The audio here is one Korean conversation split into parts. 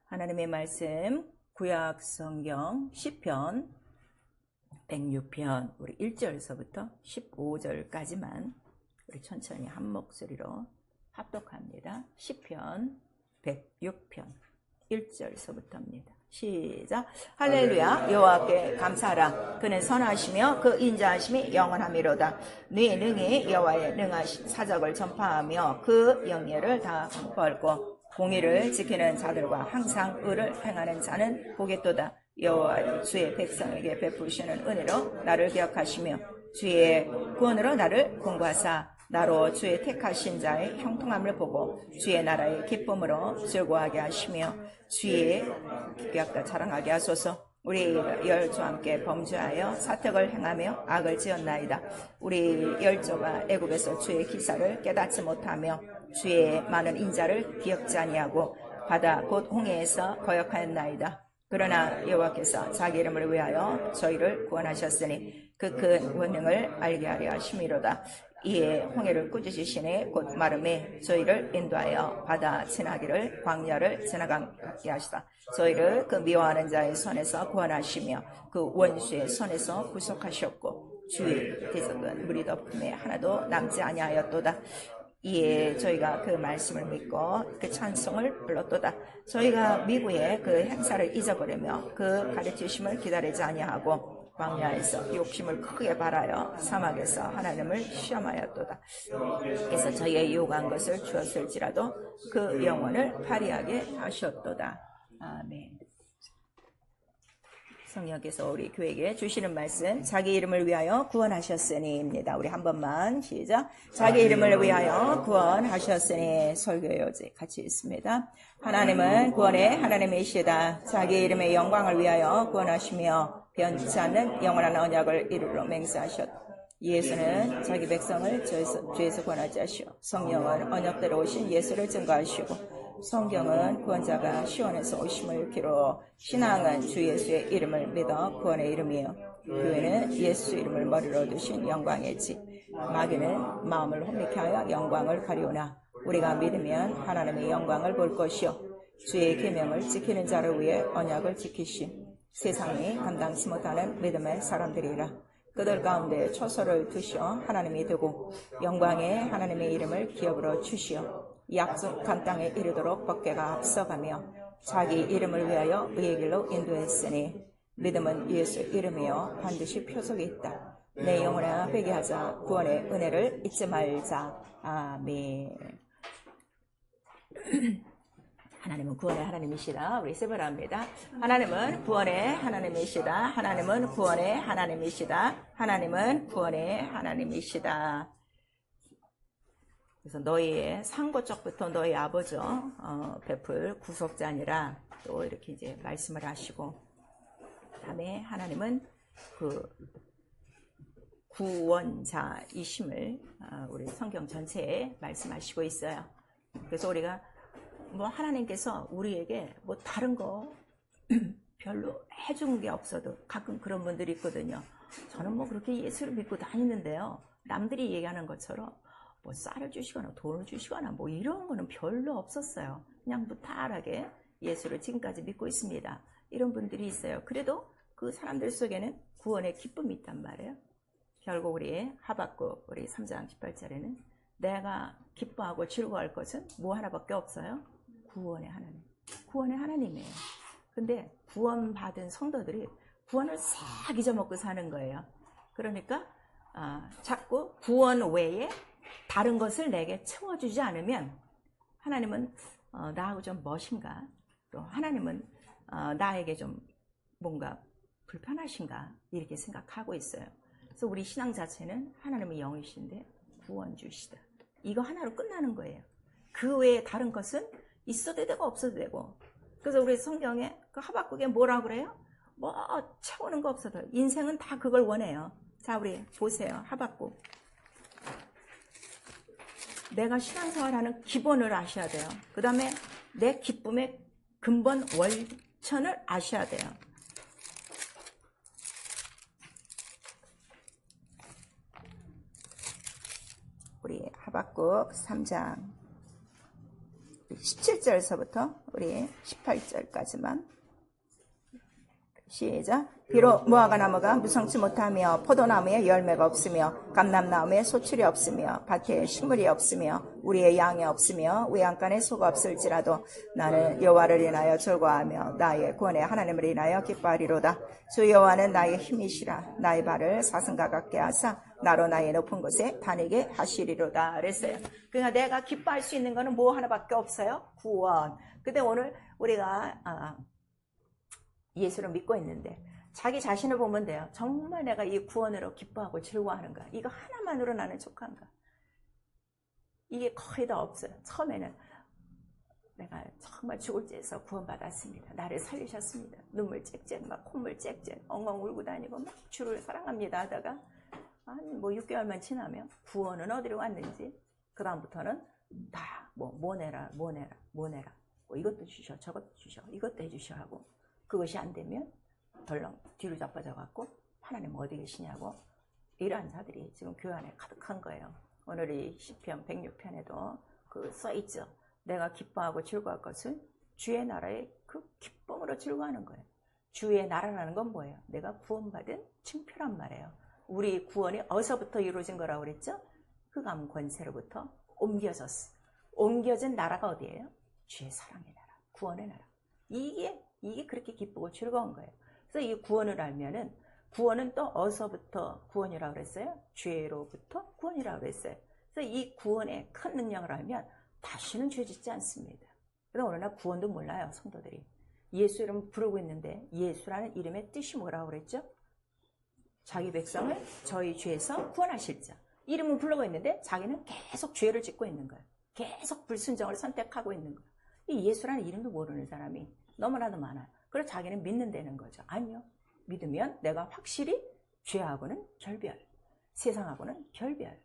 하나님의 말씀 구약 성경 시편 106편 우리 1절서부터 15절까지만 우리 천천히 한 목소리로 합독합니다. 시편 106편 1절서부터입니다. 시작. 할렐루야. 여호와께 감사하라. 그는 선하시며 그 인자하심이 영원하미로다. 네 능히 여호와의 능하신 사적을 전파하며 그 영예를 다 선포하고 공의를 지키는 자들과 항상 의를 행하는 자는 보겠도다. 여호와 주의 백성에게 베푸시는 은혜로 나를 기억하시며 주의 구원으로 나를 공부하사 나로 주의 택하신 자의 형통함을 보고 주의 나라의 기쁨으로 즐거워하게 하시며 주의 기약과 자랑하게 하소서. 우리 열조와 함께 범죄하여 사택을 행하며 악을 지었나이다. 우리 열조가 애굽에서 주의 기사를 깨닫지 못하며 주의 많은 인자를 기억지 아니하고 바다 곧 홍해에서 거역하였나이다. 그러나 여호와께서 자기 이름을 위하여 저희를 구원하셨으니 그 큰 원능을 알게 하려 하심이로다. 이에 홍해를 꾸짖으시니 곧 마름에 저희를 인도하여 바다 지나기를 광야를 지나가게 하시다. 저희를 그 미워하는 자의 손에서 구원하시며 그 원수의 손에서 구속하셨고 주의 대적은 무리 덮음에 하나도 남지 아니하였도다. 이에 저희가 그 말씀을 믿고 그 찬송을 불렀도다. 저희가 미국의 그 행사를 잊어버리며 그 가르치심을 기다리지 아니하고 광야에서 욕심을 크게 발하여 사막에서 하나님을 시험하였도다. 그래서 저희의 요구한 것을 주었을지라도 그 영혼을 발휘하게 하셨도다. 아멘. 성령께서 우리 교회에게 주시는 말씀 자기 이름을 위하여 구원하셨으니입니다. 우리 한 번만 시작. 자기 이름을 위하여 구원하셨으니. 설교의 요지 같이 읽습니다. 하나님은 구원의 하나님이시다. 자기 이름의 영광을 위하여 구원하시며 변치 않는 영원한 언약을 이루러 맹세하셨다. 예수는 자기 백성을 죄에서 구원하지 하시오. 성령은 언약대로 오신 예수를 증거하시고 성경은 구원자가 시온에서 오심을 기로 신앙은 주 예수의 이름을 믿어 구원의 이름이요 교회는 예수 이름을 머리로 두신 영광이지. 마귀는 마음을 혼미케 하여 영광을 가리우나 우리가 믿으면 하나님의 영광을 볼 것이요 주의 계명을 지키는 자를 위해 언약을 지키심. 세상이 감당치 못하는 믿음의 사람들이라. 그들 가운데 초소를 두시어 하나님이 되고 영광의 하나님의 이름을 기업으로 주시어 약속한 땅에 이르도록 법궤가 앞서가며 자기 이름을 위하여 의의 길로 인도했으니 믿음은 예수 이름이요 반드시 표속이 있다. 내 영혼아 회개하자. 구원의 은혜를 잊지 말자. 아멘. 하나님은 구원의 하나님이시다. 우리 세번합니다. 하나님은 구원의 하나님이시다. 하나님은 구원의 하나님이시다. 하나님은 구원의 하나님이시다. 그래서 너희의 상고적부터 너희 아버지 베풀 구속자니라 또 이렇게 이제 말씀을 하시고 그다음에 하나님은 그 구원자이심을 우리 성경 전체에 말씀하시고 있어요. 그래서 우리가 뭐 하나님께서 우리에게 뭐 다른 거 별로 해준 게 없어도 가끔 그런 분들이 있거든요. 저는 뭐 그렇게 예수를 믿고 다니는데요. 남들이 얘기하는 것처럼 뭐 쌀을 주시거나 돈을 주시거나 뭐 이런 거는 별로 없었어요. 그냥 무탈하게 예수를 지금까지 믿고 있습니다. 이런 분들이 있어요. 그래도 그 사람들 속에는 구원의 기쁨이 있단 말이에요. 결국 우리 하박국 우리 3장 18절에는 내가 기뻐하고 즐거워할 것은 뭐 하나밖에 없어요. 구원의 하나님. 구원의 하나님이에요. 근데 구원받은 성도들이 구원을 싹 잊어먹고 사는 거예요. 그러니까 자꾸 구원 외에 다른 것을 내게 채워주지 않으면 하나님은 나하고 좀 멋인가? 또 하나님은 나에게 좀 뭔가 불편하신가? 이렇게 생각하고 있어요. 그래서 우리 신앙 자체는 하나님의 영이신데 구원 주시다. 이거 하나로 끝나는 거예요. 그 외에 다른 것은 있어도 되고 없어도 되고. 그래서 우리 성경에 그 하박국에 뭐라고 그래요? 뭐 채우는 거 없어도 인생은 다 그걸 원해요. 자, 우리 보세요. 하박국. 내가 신앙생활하는 기본을 아셔야 돼요. 그 다음에 내 기쁨의 근본 원천을 아셔야 돼요. 우리 하박국 3장 17절서부터 우리 18절까지만 시작. 비록 무화과 나무가 무성치 못하며 포도나무에 열매가 없으며 감람나무에 소출이 없으며 밭에 식물이 없으며 우리의 양이 없으며 외양간에 소가 없을지라도 나는 여호와를 인하여 즐거워하며 나의 구원의 하나님을 인하여 기뻐하리로다. 주 여호와는 나의 힘이시라. 나의 발을 사슴과 같게 하사 나로 나의 높은 곳에 다니게 하시리로다 그랬어요. 그러니까 내가 기뻐할 수 있는 거는 뭐 하나밖에 없어요? 구원. 근데 오늘 우리가 예수를 믿고 있는데 자기 자신을 보면 돼요. 정말 내가 이 구원으로 기뻐하고 즐거워하는가? 이거 하나만으로 나는 족한가? 이게 거의 다 없어요. 처음에는 내가 정말 죽을 죄에서 구원받았습니다. 나를 살리셨습니다. 눈물 짹짹 막 콧물 짹짹 엉엉 울고 다니고 막 주를 사랑합니다 하다가 한 6개월만 지나면 구원은 어디로 갔는지 그 다음부터는 다 뭐 내라 뭐 이것도 주셔 저것도 주셔 이것도 해주셔 하고 그것이 안 되면 덜렁 뒤로 자빠져 갖고 하나님 어디 계시냐고 이러한 자들이 지금 교회 안에 가득한 거예요. 오늘 이 시편 106편에도 그 써있죠. 내가 기뻐하고 즐거워할 것은 주의 나라의 그 기쁨으로 즐거워하는 거예요. 주의 나라라는 건 뭐예요? 내가 구원받은 칭표란 말이에요. 우리 구원이 어디서부터 이루어진 거라고 그랬죠? 흑암 권세로부터 옮겨진 나라가 어디예요? 주의 사랑의 나라, 구원의 나라. 이게 그렇게 기쁘고 즐거운 거예요. 그래서 이 구원을 알면은 구원은 또 어디서부터 구원이라고 그랬어요? 죄로부터 구원이라고 그랬어요. 그래서 이 구원의 큰 능력을 알면 다시는 죄 짓지 않습니다. 그래서 오늘날 구원도 몰라요, 성도들이. 예수 이름 부르고 있는데 예수라는 이름의 뜻이 뭐라고 그랬죠? 자기 백성을 저희 죄에서 구원하실 자. 이름은 부르고 있는데 자기는 계속 죄를 짓고 있는 거예요. 계속 불순종을 선택하고 있는 거예요. 이 예수라는 이름도 모르는 사람이 너무나도 많아요. 그래서 자기는 믿는다는 거죠. 아니요. 믿으면 내가 확실히 죄하고는 결별, 세상하고는 결별,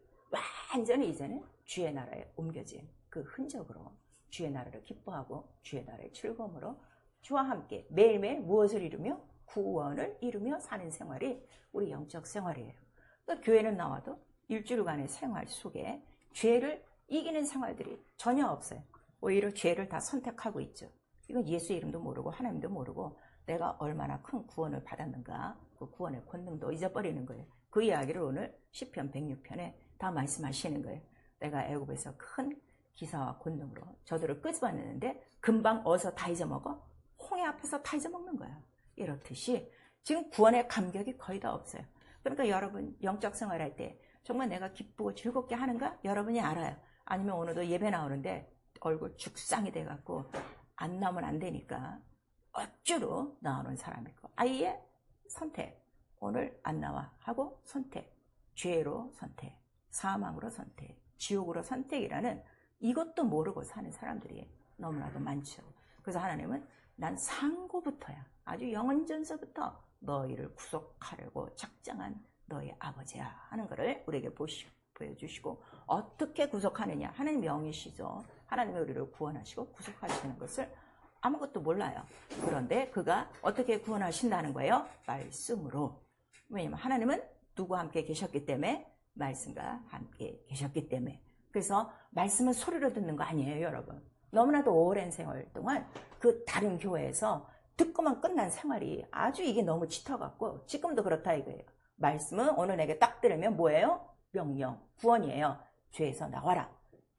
완전히 이제는 주의 나라에 옮겨진 그 흔적으로 주의 나라를 기뻐하고 주의 나라의 즐거움으로 주와 함께 매일매일 무엇을 이루며? 구원을 이루며 사는 생활이 우리 영적 생활이에요. 그러니까 교회는 나와도 일주일간의 생활 속에 죄를 이기는 생활들이 전혀 없어요. 오히려 죄를 다 선택하고 있죠. 이건 예수 이름도 모르고 하나님도 모르고 내가 얼마나 큰 구원을 받았는가 그 구원의 권능도 잊어버리는 거예요. 그 이야기를 오늘 시편 106편에 다 말씀하시는 거예요. 내가 애굽에서 큰 기사와 권능으로 저들을 끄집어냈는데 금방 어디서 다 잊어먹어? 홍해 앞에서 다 잊어먹는 거야. 이렇듯이 지금 구원의 감격이 거의 다 없어요. 그러니까 여러분 영적 생활할 때 정말 내가 기쁘고 즐겁게 하는가? 여러분이 알아요. 아니면 오늘도 예배 나오는데 얼굴 죽상이 돼갖고 안 나오면 안 되니까 억지로 나오는 사람이 있고 아예 선택. 오늘 안 나와 하고 선택. 죄로 선택. 사망으로 선택. 지옥으로 선택이라는 이것도 모르고 사는 사람들이 너무나도 많죠. 그래서 하나님은 난 상고부터야. 아주 영원전서부터 너희를 구속하려고 작정한 너희 아버지야 하는 것을 우리에게 보여주시고 어떻게 구속하느냐. 하나님 영이시죠. 하나님이 우리를 구원하시고 구속하시는 것을 아무것도 몰라요. 그런데 그가 어떻게 구원하신다는 거예요? 말씀으로. 왜냐면 하나님은 누구와 함께 계셨기 때문에 말씀과 함께 계셨기 때문에. 그래서 말씀은 소리로 듣는 거 아니에요, 여러분. 너무나도 오랜 세월 동안 그 다른 교회에서 듣고만 끝난 생활이 아주 이게 너무 짙어갖고 지금도 그렇다 이거예요. 말씀은 오늘 내게 딱 들으면 뭐예요? 명령, 구원이에요. 죄에서 나와라.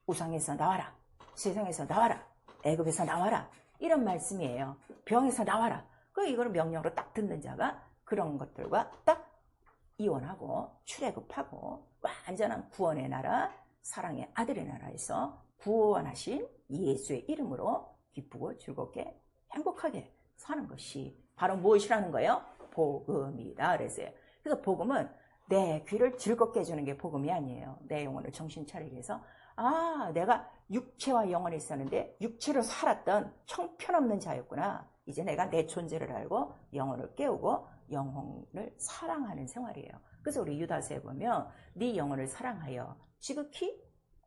우상에서 나와라. 세상에서 나와라. 애굽에서 나와라. 이런 말씀이에요. 병에서 나와라. 이걸 명령으로 딱 듣는 자가 그런 것들과 딱 이혼하고 출애굽하고 완전한 구원의 나라, 사랑의 아들의 나라에서 구원하신 예수의 이름으로 기쁘고 즐겁게 행복하게 사는 것이 바로 무엇이라는 거예요? 복음이다 그랬어요. 그래서 복음은 내 귀를 즐겁게 해주는 게 복음이 아니에요. 내 영혼을 정신 차리게 해서 내가 육체와 영혼이 있었는데 육체로 살았던 형편없는 자였구나. 이제 내가 내 존재를 알고 영혼을 깨우고 영혼을 사랑하는 생활이에요. 그래서 우리 유다서에 보면 네 영혼을 사랑하여 지극히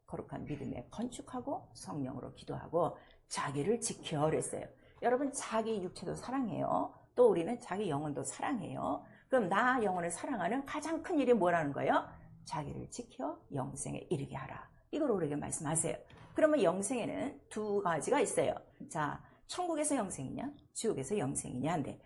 거룩한 믿음에 건축하고 성령으로 기도하고 자기를 지켜 그랬어요. 여러분 자기 육체도 사랑해요. 또 우리는 자기 영혼도 사랑해요. 그럼 나 영혼을 사랑하는 가장 큰 일이 뭐라는 거예요? 자기를 지켜 영생에 이르게 하라. 이걸 우리에게 말씀하세요. 그러면 영생에는 두 가지가 있어요. 자, 천국에서 영생이냐, 지옥에서 영생이냐인데,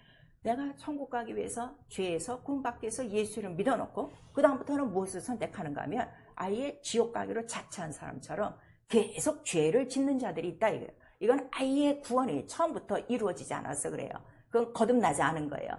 내가 천국 가기 위해서 죄에서 구원받기 위해서 예수를 믿어놓고 그 다음부터는 무엇을 선택하는가 하면 아예 지옥 가기로 자처한 사람처럼 계속 죄를 짓는 자들이 있다 이거예요. 이건 아예 구원이 처음부터 이루어지지 않아서 그래요. 그건 거듭나지 않은 거예요.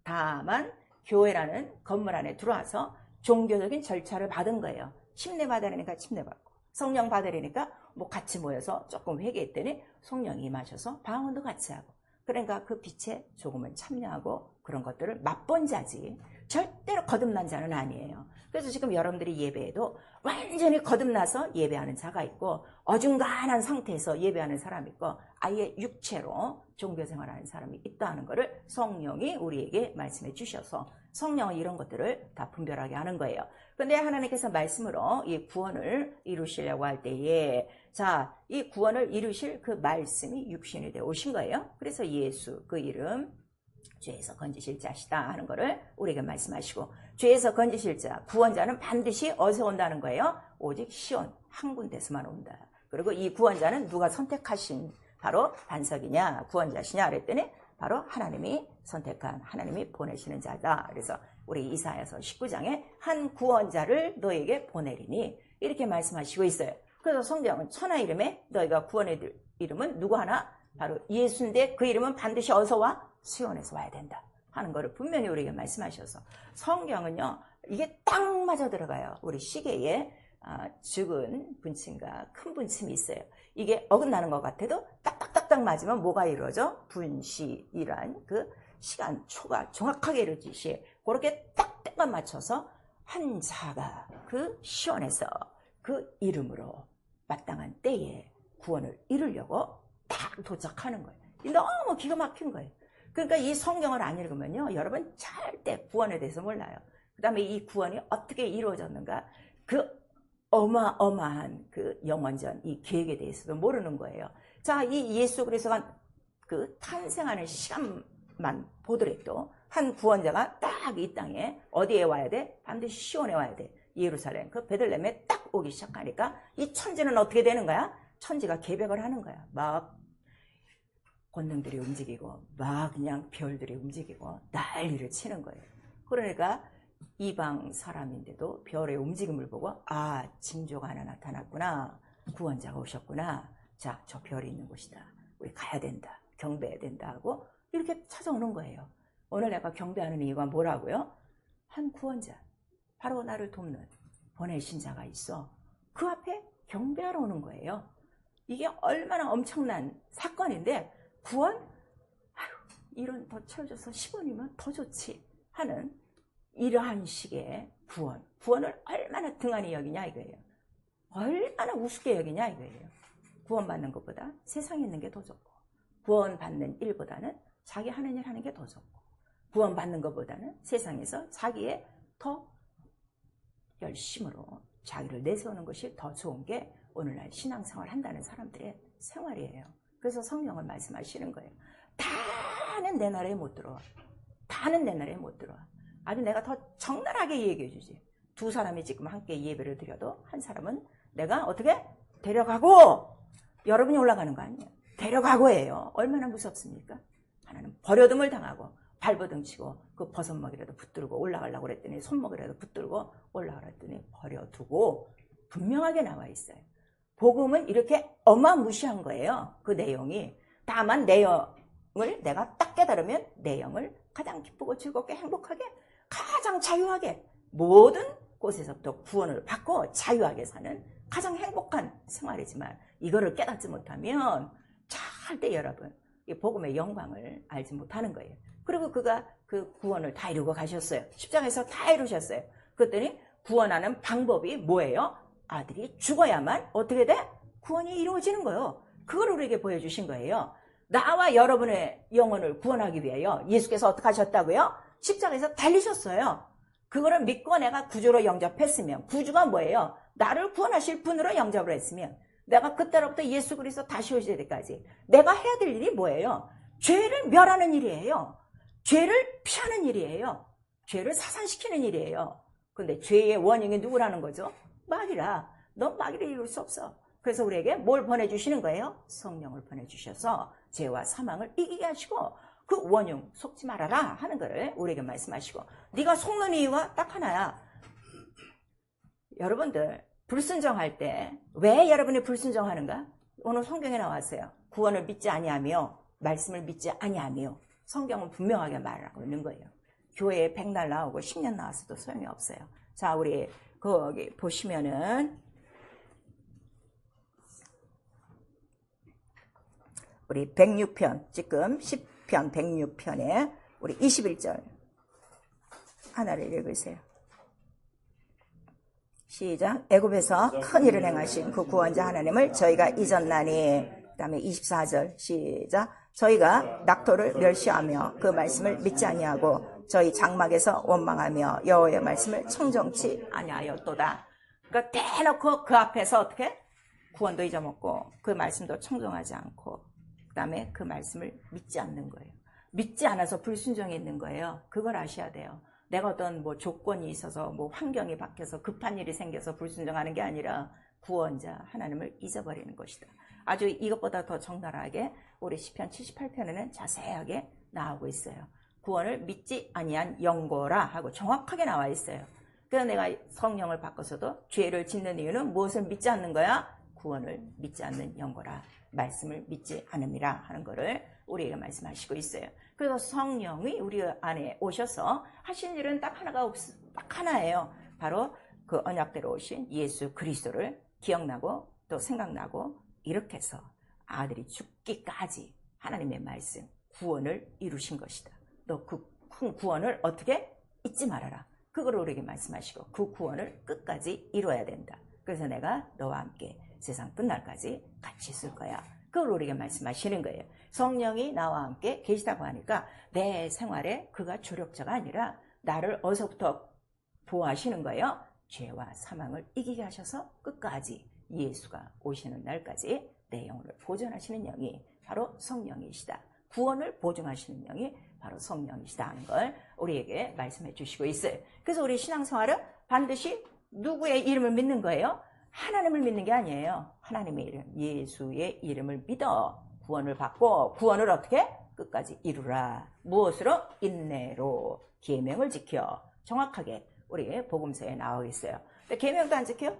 다만 교회라는 건물 안에 들어와서 종교적인 절차를 받은 거예요. 침례 받으려니까 침례 받고, 성령 받으려니까 뭐 같이 모여서 조금 회개했더니 성령이 임하셔서 방언도 같이 하고, 그러니까 그 빛에 조금은 참여하고 그런 것들을 맛본 자지 절대로 거듭난 자는 아니에요. 그래서 지금 여러분들이 예배에도 완전히 거듭나서 예배하는 자가 있고 어중간한 상태에서 예배하는 사람이 있고 아예 육체로 종교생활하는 사람이 있다는 것을 성령이 우리에게 말씀해 주셔서 성령은 이런 것들을 다 분별하게 하는 거예요. 그런데 하나님께서 말씀으로 이 구원을 이루시려고 할 때에 자, 이 구원을 이루실 그 말씀이 육신이 되어 오신 거예요. 그래서 예수 그 이름 죄에서 건지실 자시다 하는 거를 우리에게 말씀하시고, 죄에서 건지실 자, 구원자는 반드시 어디서 온다는 거예요? 오직 시온 한 군데서만 온다. 그리고 이 구원자는 누가 선택하신 바로 반석이냐 구원자시냐 그랬더니 바로 하나님이 선택한, 하나님이 보내시는 자다. 그래서 우리 이사야서 19장에 한 구원자를 너에게 보내리니 이렇게 말씀하시고 있어요. 그래서 성경은 천하 이름에 너희가 구원의 이름은 누구 하나? 바로 예수인데 그 이름은 반드시 어디서 와? 시온에서 와야 된다 하는 거를 분명히 우리에게 말씀하셔서, 성경은요 이게 딱 맞아 들어가요. 우리 시계에 적은 분침과 큰 분침이 있어요. 이게 어긋나는 것 같아도 딱딱딱딱 맞으면 뭐가 이루어져? 분시이란 그 시간 초가 정확하게 이루어지시, 그렇게 딱 때만 맞춰서 한 자가 그 시온에서 그 이름으로 마땅한 때에 구원을 이루려고 딱 도착하는 거예요. 너무 기가 막힌 거예요. 그러니까 이 성경을 안 읽으면요 여러분 절대 구원에 대해서 몰라요. 그 다음에 이 구원이 어떻게 이루어졌는가, 그 어마어마한 그 영원전 이 계획에 대해서도 모르는 거예요. 자, 이 예수 그리스도가 그 탄생하는 시간만 보더라도 한 구원자가 딱 이 땅에 어디에 와야 돼? 반드시 시온에 와야 돼. 예루살렘 그 베들레헴에 딱 오기 시작하니까 이 천지는 어떻게 되는 거야? 천지가 계백을 하는 거야. 막 권능들이 움직이고 막 그냥 별들이 움직이고 난리를 치는 거예요. 그러니까 이방 사람인데도 별의 움직임을 보고 아, 징조가 하나 나타났구나, 구원자가 오셨구나, 자, 저 별이 있는 곳이다, 우리 가야 된다, 경배해야 된다 하고 이렇게 찾아오는 거예요. 오늘 내가 경배하는 이유가 뭐라고요? 한 구원자, 바로 나를 돕는 보내신 자가 있어. 그 앞에 경배하러 오는 거예요. 이게 얼마나 엄청난 사건인데, 구원? 아유, 이런 더 채워줘서 10원이면 더 좋지 하는 이러한 식의 구원을 얼마나 등한히 여기냐 이거예요. 얼마나 우습게 여기냐 이거예요. 구원받는 것보다 세상에 있는 게 더 좋고, 구원받는 일보다는 자기 하는 일 하는 게 더 좋고, 구원받는 것보다는 세상에서 자기의 더 열심으로 자기를 내세우는 것이 더 좋은 게 오늘날 신앙생활 한다는 사람들의 생활이에요. 그래서 성령은 말씀하시는 거예요. 다는 내 나라에 못 들어와. 다는 내 나라에 못 들어와. 아주 내가 더 적나라하게 얘기해 주지. 두 사람이 지금 함께 예배를 드려도 한 사람은 내가 어떻게 데려가고, 여러분이 올라가는 거 아니에요. 데려가고예요. 얼마나 무섭습니까? 하나는 버려둠을 당하고 발버둥 치고 그 버섯먹이라도 붙들고 올라가려고 그랬더니 손먹이라도 붙들고 올라가라 했더니 버려두고 분명하게 나와 있어요. 복음은 이렇게 어마무시한 거예요. 그 내용이. 다만 내용을 내가 딱 깨달으면 내용을 가장 기쁘고 즐겁게 행복하게 가장 자유하게 모든 곳에서부터 구원을 받고 자유하게 사는 가장 행복한 생활이지만, 이거를 깨닫지 못하면 절대 여러분 이 복음의 영광을 알지 못하는 거예요. 그리고 그가 그 구원을 다 이루고 가셨어요. 십자가에서 다 이루셨어요. 그랬더니 구원하는 방법이 뭐예요? 아들이 죽어야만 어떻게 돼? 구원이 이루어지는 거예요. 그걸 우리에게 보여주신 거예요. 나와 여러분의 영혼을 구원하기 위하여 예수께서 어떻게 하셨다고요? 십자가에서 달리셨어요. 그거를 믿고 내가 구주로 영접했으면, 구주가 뭐예요? 나를 구원하실 분으로 영접을 했으면, 내가 그때로부터 예수 그리스도 다시 오실 때까지 내가 해야 될 일이 뭐예요? 죄를 멸하는 일이에요. 죄를 피하는 일이에요. 죄를 사산시키는 일이에요. 근데 죄의 원흉이 누구라는 거죠? 마귀라. 넌 마귀를 이룰 수 없어. 그래서 우리에게 뭘 보내주시는 거예요? 성령을 보내주셔서 죄와 사망을 이기게 하시고 그 원흉 속지 말아라 하는 거를 우리에게 말씀하시고, 네가 속는 이유가 딱 하나야. 여러분들 불순종할 때 왜 여러분이 불순종하는가? 오늘 성경에 나왔어요. 구원을 믿지 아니하며 말씀을 믿지 아니하며. 성경은 분명하게 말하고 있는 거예요. 교회에 100날 나오고 10년 나왔어도 소용이 없어요. 자, 우리 거기 보시면은 우리 106편, 지금 10편 106편에 우리 21절 하나를 읽으세요. 시작. 애굽에서 큰 일을 행하신 그 구원자 하나님을 저희가 잊었나니. 그 다음에 24절 시작. 저희가 낙토를 멸시하며 그 말씀을 믿지 아니하고 저희 장막에서 원망하며 여호와의 말씀을 청정치 아니하였도다. 그러니까 대놓고 그 앞에서 어떻게? 구원도 잊어먹고 그 말씀도 청정하지 않고 그 다음에 그 말씀을 믿지 않는 거예요. 믿지 않아서 불순종이 있는 거예요. 그걸 아셔야 돼요. 내가 어떤 뭐 조건이 있어서 뭐 환경이 바뀌어서 급한 일이 생겨서 불순종하는 게 아니라 구원자 하나님을 잊어버리는 것이다. 아주 이것보다 더 적나라하게 우리 시편 78편에는 자세하게 나오고 있어요. 구원을 믿지 아니한 영고라 하고 정확하게 나와 있어요. 그래서 내가 성령을 바꿔서도 죄를 짓는 이유는 무엇을 믿지 않는 거야? 구원을 믿지 않는 영고라. 말씀을 믿지 않음이라 하는 거를 우리에게 말씀하시고 있어요. 그래서 성령이 우리 안에 오셔서 하신 일은 딱 하나예요. 바로 그 언약대로 오신 예수 그리스도를 기억나고 또 생각나고 이렇게 해서 아들이 죽기까지 하나님의 말씀, 구원을 이루신 것이다. 너 그 큰 구원을 어떻게? 잊지 말아라. 그걸 우리에게 말씀하시고 그 구원을 끝까지 이루어야 된다. 그래서 내가 너와 함께 세상 끝날까지 같이 있을 거야. 그걸 우리에게 말씀하시는 거예요. 성령이 나와 함께 계시다고 하니까 내 생활에 그가 조력자가 아니라 나를 어디서부터 보호하시는 거예요? 죄와 사망을 이기게 하셔서 끝까지 예수가 오시는 날까지 내 영혼을 보존하시는 영이 바로 성령이시다. 구원을 보증하시는 영이 바로 성령이시다 하는 걸 우리에게 말씀해 주시고 있어요. 그래서 우리 신앙생활은 반드시 누구의 이름을 믿는 거예요? 하나님을 믿는 게 아니에요. 하나님의 이름, 예수의 이름을 믿어 구원을 받고 구원을 어떻게? 끝까지 이루라. 무엇으로? 인내로 계명을 지켜. 정확하게 우리 복음서에 나와 있어요. 근데 계명도 안 지켜?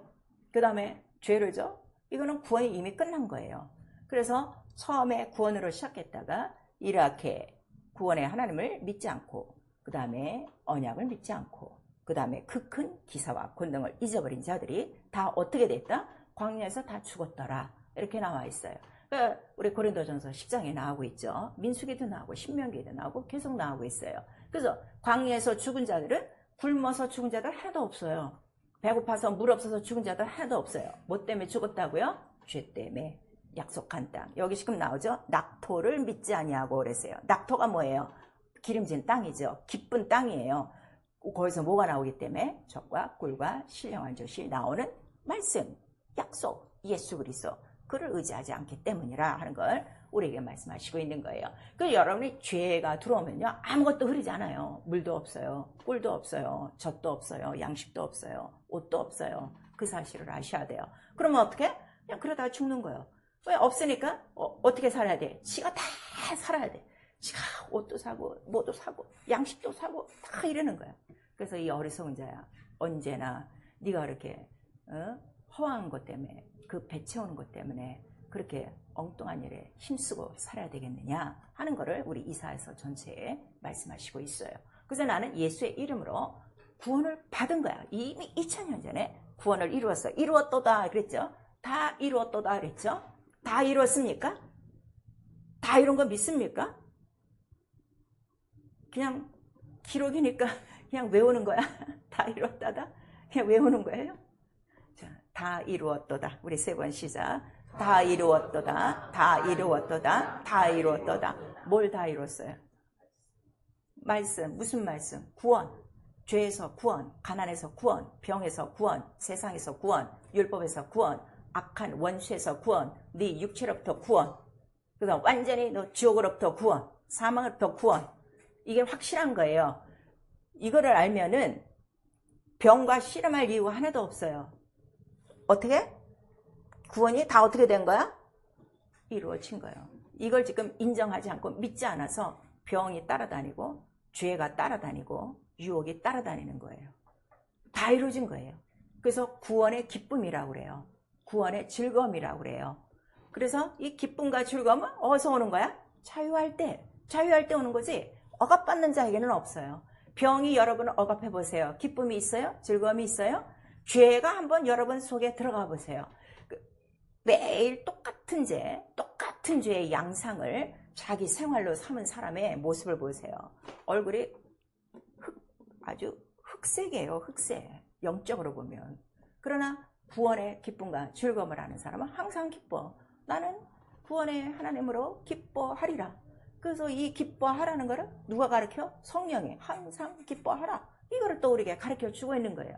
그 다음에 죄를 져? 이거는 구원이 이미 끝난 거예요. 그래서 처음에 구원으로 시작했다가 이렇게 구원의 하나님을 믿지 않고 그 다음에 언약을 믿지 않고 그 다음에 그 큰 기사와 권능을 잊어버린 자들이 다 어떻게 됐다? 광야에서 다 죽었더라. 이렇게 나와 있어요. 그러니까 우리 고린도전서 10장에 나오고 있죠. 민수기도 나오고 신명기도 나오고 계속 나오고 있어요. 그래서 광야에서 죽은 자들은 굶어서 죽은 자들 하나도 없어요. 배고파서 물 없어서 죽은 자들 하나도 없어요. 뭐 때문에 죽었다고요? 죄 때문에. 약속한 땅. 여기 지금 나오죠? 낙토를 믿지 아니하고 그랬어요. 낙토가 뭐예요? 기름진 땅이죠. 기쁜 땅이에요. 거기서 뭐가 나오기 때문에 젖과 꿀과 신령한 젖이 나오는 말씀, 약속, 예수 그리스도. 그를 의지하지 않기 때문이라 하는 걸 우리에게 말씀하시고 있는 거예요. 그래서 여러분이 죄가 들어오면요, 아무것도 흐르지 않아요. 물도 없어요. 꿀도 없어요. 젖도 없어요. 양식도 없어요. 옷도 없어요. 그 사실을 아셔야 돼요. 그러면 어떻게? 그냥 그러다가 죽는 거예요. 왜? 없으니까 어떻게 살아야 돼? 지가 다 살아야 돼. 지가 옷도 사고 뭐도 사고 양식도 사고 다 이러는 거야. 그래서 이 어리석은 자야, 언제나 네가 그렇게 허황한 것 때문에 그 배 채우는 것 때문에 그렇게 엉뚱한 일에 힘쓰고 살아야 되겠느냐 하는 거를 우리 이사야서 전체에 말씀하시고 있어요. 그래서 나는 예수의 이름으로 구원을 받은 거야. 이미 2000년 전에 구원을 이루었어. 이루었도다 그랬죠. 다 이루었도다 그랬죠. 다 이루었습니까? 다 이룬 거 믿습니까? 그냥 기록이니까 그냥 외우는 거야. 다 이루었다다. 그냥 외우는 거예요. 자, 다 이루었도다. 우리 세 번 시작. 다 이루었도다. 다 이루었도다. 다 이루었도다. 뭘 다 이뤘어요? 말씀. 무슨 말씀? 구원. 죄에서 구원, 가난에서 구원, 병에서 구원, 세상에서 구원, 율법에서 구원, 악한 원수에서 구원, 네 육체로부터 구원, 그다음 완전히 너 지옥으로부터 구원, 사망으로부터 구원. 이게 확실한 거예요. 이거를 알면은 병과 씨름할 이유가 하나도 없어요. 어떻게? 구원이 다 어떻게 된 거야? 이루어진 거예요. 이걸 지금 인정하지 않고 믿지 않아서 병이 따라다니고 죄가 따라다니고 유혹이 따라다니는 거예요. 다 이루어진 거예요. 그래서 구원의 기쁨이라고 그래요. 구원의 즐거움이라고 그래요. 그래서 이 기쁨과 즐거움은 어디서 오는 거야? 자유할 때 오는 거지 억압받는 자에게는 없어요. 병이 여러분을 억압해 보세요. 기쁨이 있어요? 즐거움이 있어요? 죄가 한번 여러분 속에 들어가 보세요. 매일 똑같은 죄의 양상을 자기 생활로 삼은 사람의 모습을 보세요. 얼굴이 아주 흑색이에요. 흑색. 영적으로 보면. 그러나 구원의 기쁨과 즐거움을 아는 사람은 항상 기뻐. 나는 구원의 하나님으로 기뻐하리라. 그래서 이 기뻐하라는 거를 누가 가르쳐? 성령이 항상 기뻐하라. 이거를 또 우리에게 가르쳐 주고 있는 거예요.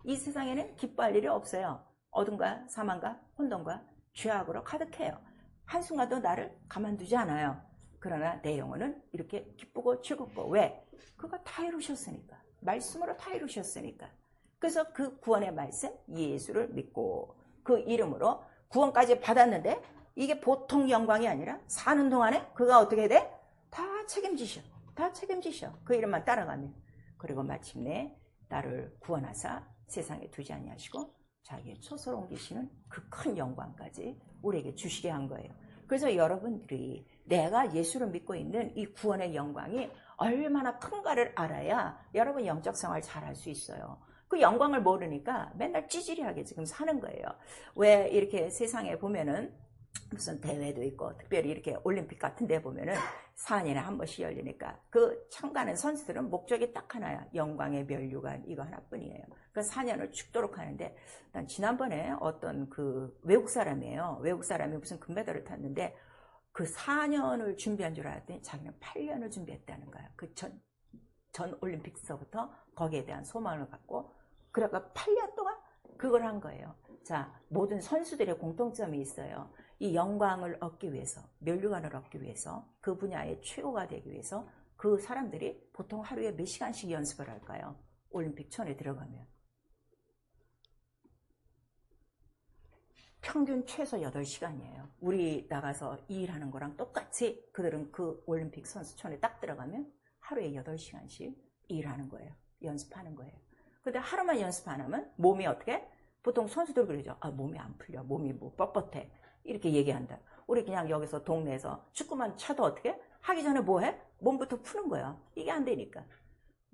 이 세상에는 기뻐할 일이 없어요. 어둠과 사망과 혼돈과 죄악으로 가득해요. 한순간도 나를 가만두지 않아요. 그러나 내 영혼은 이렇게 기쁘고 즐겁고 왜? 그거 다 이루셨으니까. 말씀으로 다 이루셨으니까. 그래서 그 구원의 말씀 예수를 믿고 그 이름으로 구원까지 받았는데 이게 보통 영광이 아니라 사는 동안에 그가 어떻게 돼? 다 책임지셔. 다 책임지셔. 그 이름만 따라가면. 그리고 마침내 나를 구원하사 세상에 두지 아니하시고 자기의 초소를 옮기시는 그 큰 영광까지 우리에게 주시게 한 거예요. 그래서 여러분들이 내가 예수를 믿고 있는 이 구원의 영광이 얼마나 큰가를 알아야 여러분 영적 생활 잘할 수 있어요. 그 영광을 모르니까 맨날 찌질하게 지금 사는 거예요. 왜 이렇게 세상에 보면은 무슨 대회도 있고 특별히 이렇게 올림픽 같은 데 보면은 4년에 한 번씩 열리니까 그 참가하는 선수들은 목적이 딱 하나야. 영광의 면류관 이거 하나뿐이에요. 그 4년을 죽도록 하는데 난 지난번에 어떤 그 외국 사람이에요. 외국 사람이 무슨 금메달을 탔는데 그 4년을 준비한 줄 알았더니 자기는 8년을 준비했다는 거야. 그 전 올림픽서부터 거기에 대한 소망을 갖고 그러니까 8년 동안 그걸 한 거예요. 자, 모든 선수들의 공통점이 있어요. 이 영광을 얻기 위해서, 면류관을 얻기 위해서, 그 분야의 최고가 되기 위해서 그 사람들이 보통 하루에 몇 시간씩 연습을 할까요? 올림픽촌에 들어가면. 평균 최소 8시간이에요. 우리 나가서 일하는 거랑 똑같이 그들은 그 올림픽 선수촌에 딱 들어가면 하루에 8시간씩 일하는 거예요. 연습하는 거예요. 근데 하루만 연습 안 하면 몸이 어떻게? 보통 선수들 그러죠. 아, 몸이 안 풀려. 몸이 뭐 뻣뻣해. 이렇게 얘기한다. 우리 그냥 여기서 동네에서 축구만 쳐도 어떻게? 하기 전에 뭐 해? 몸부터 푸는 거야. 이게 안 되니까.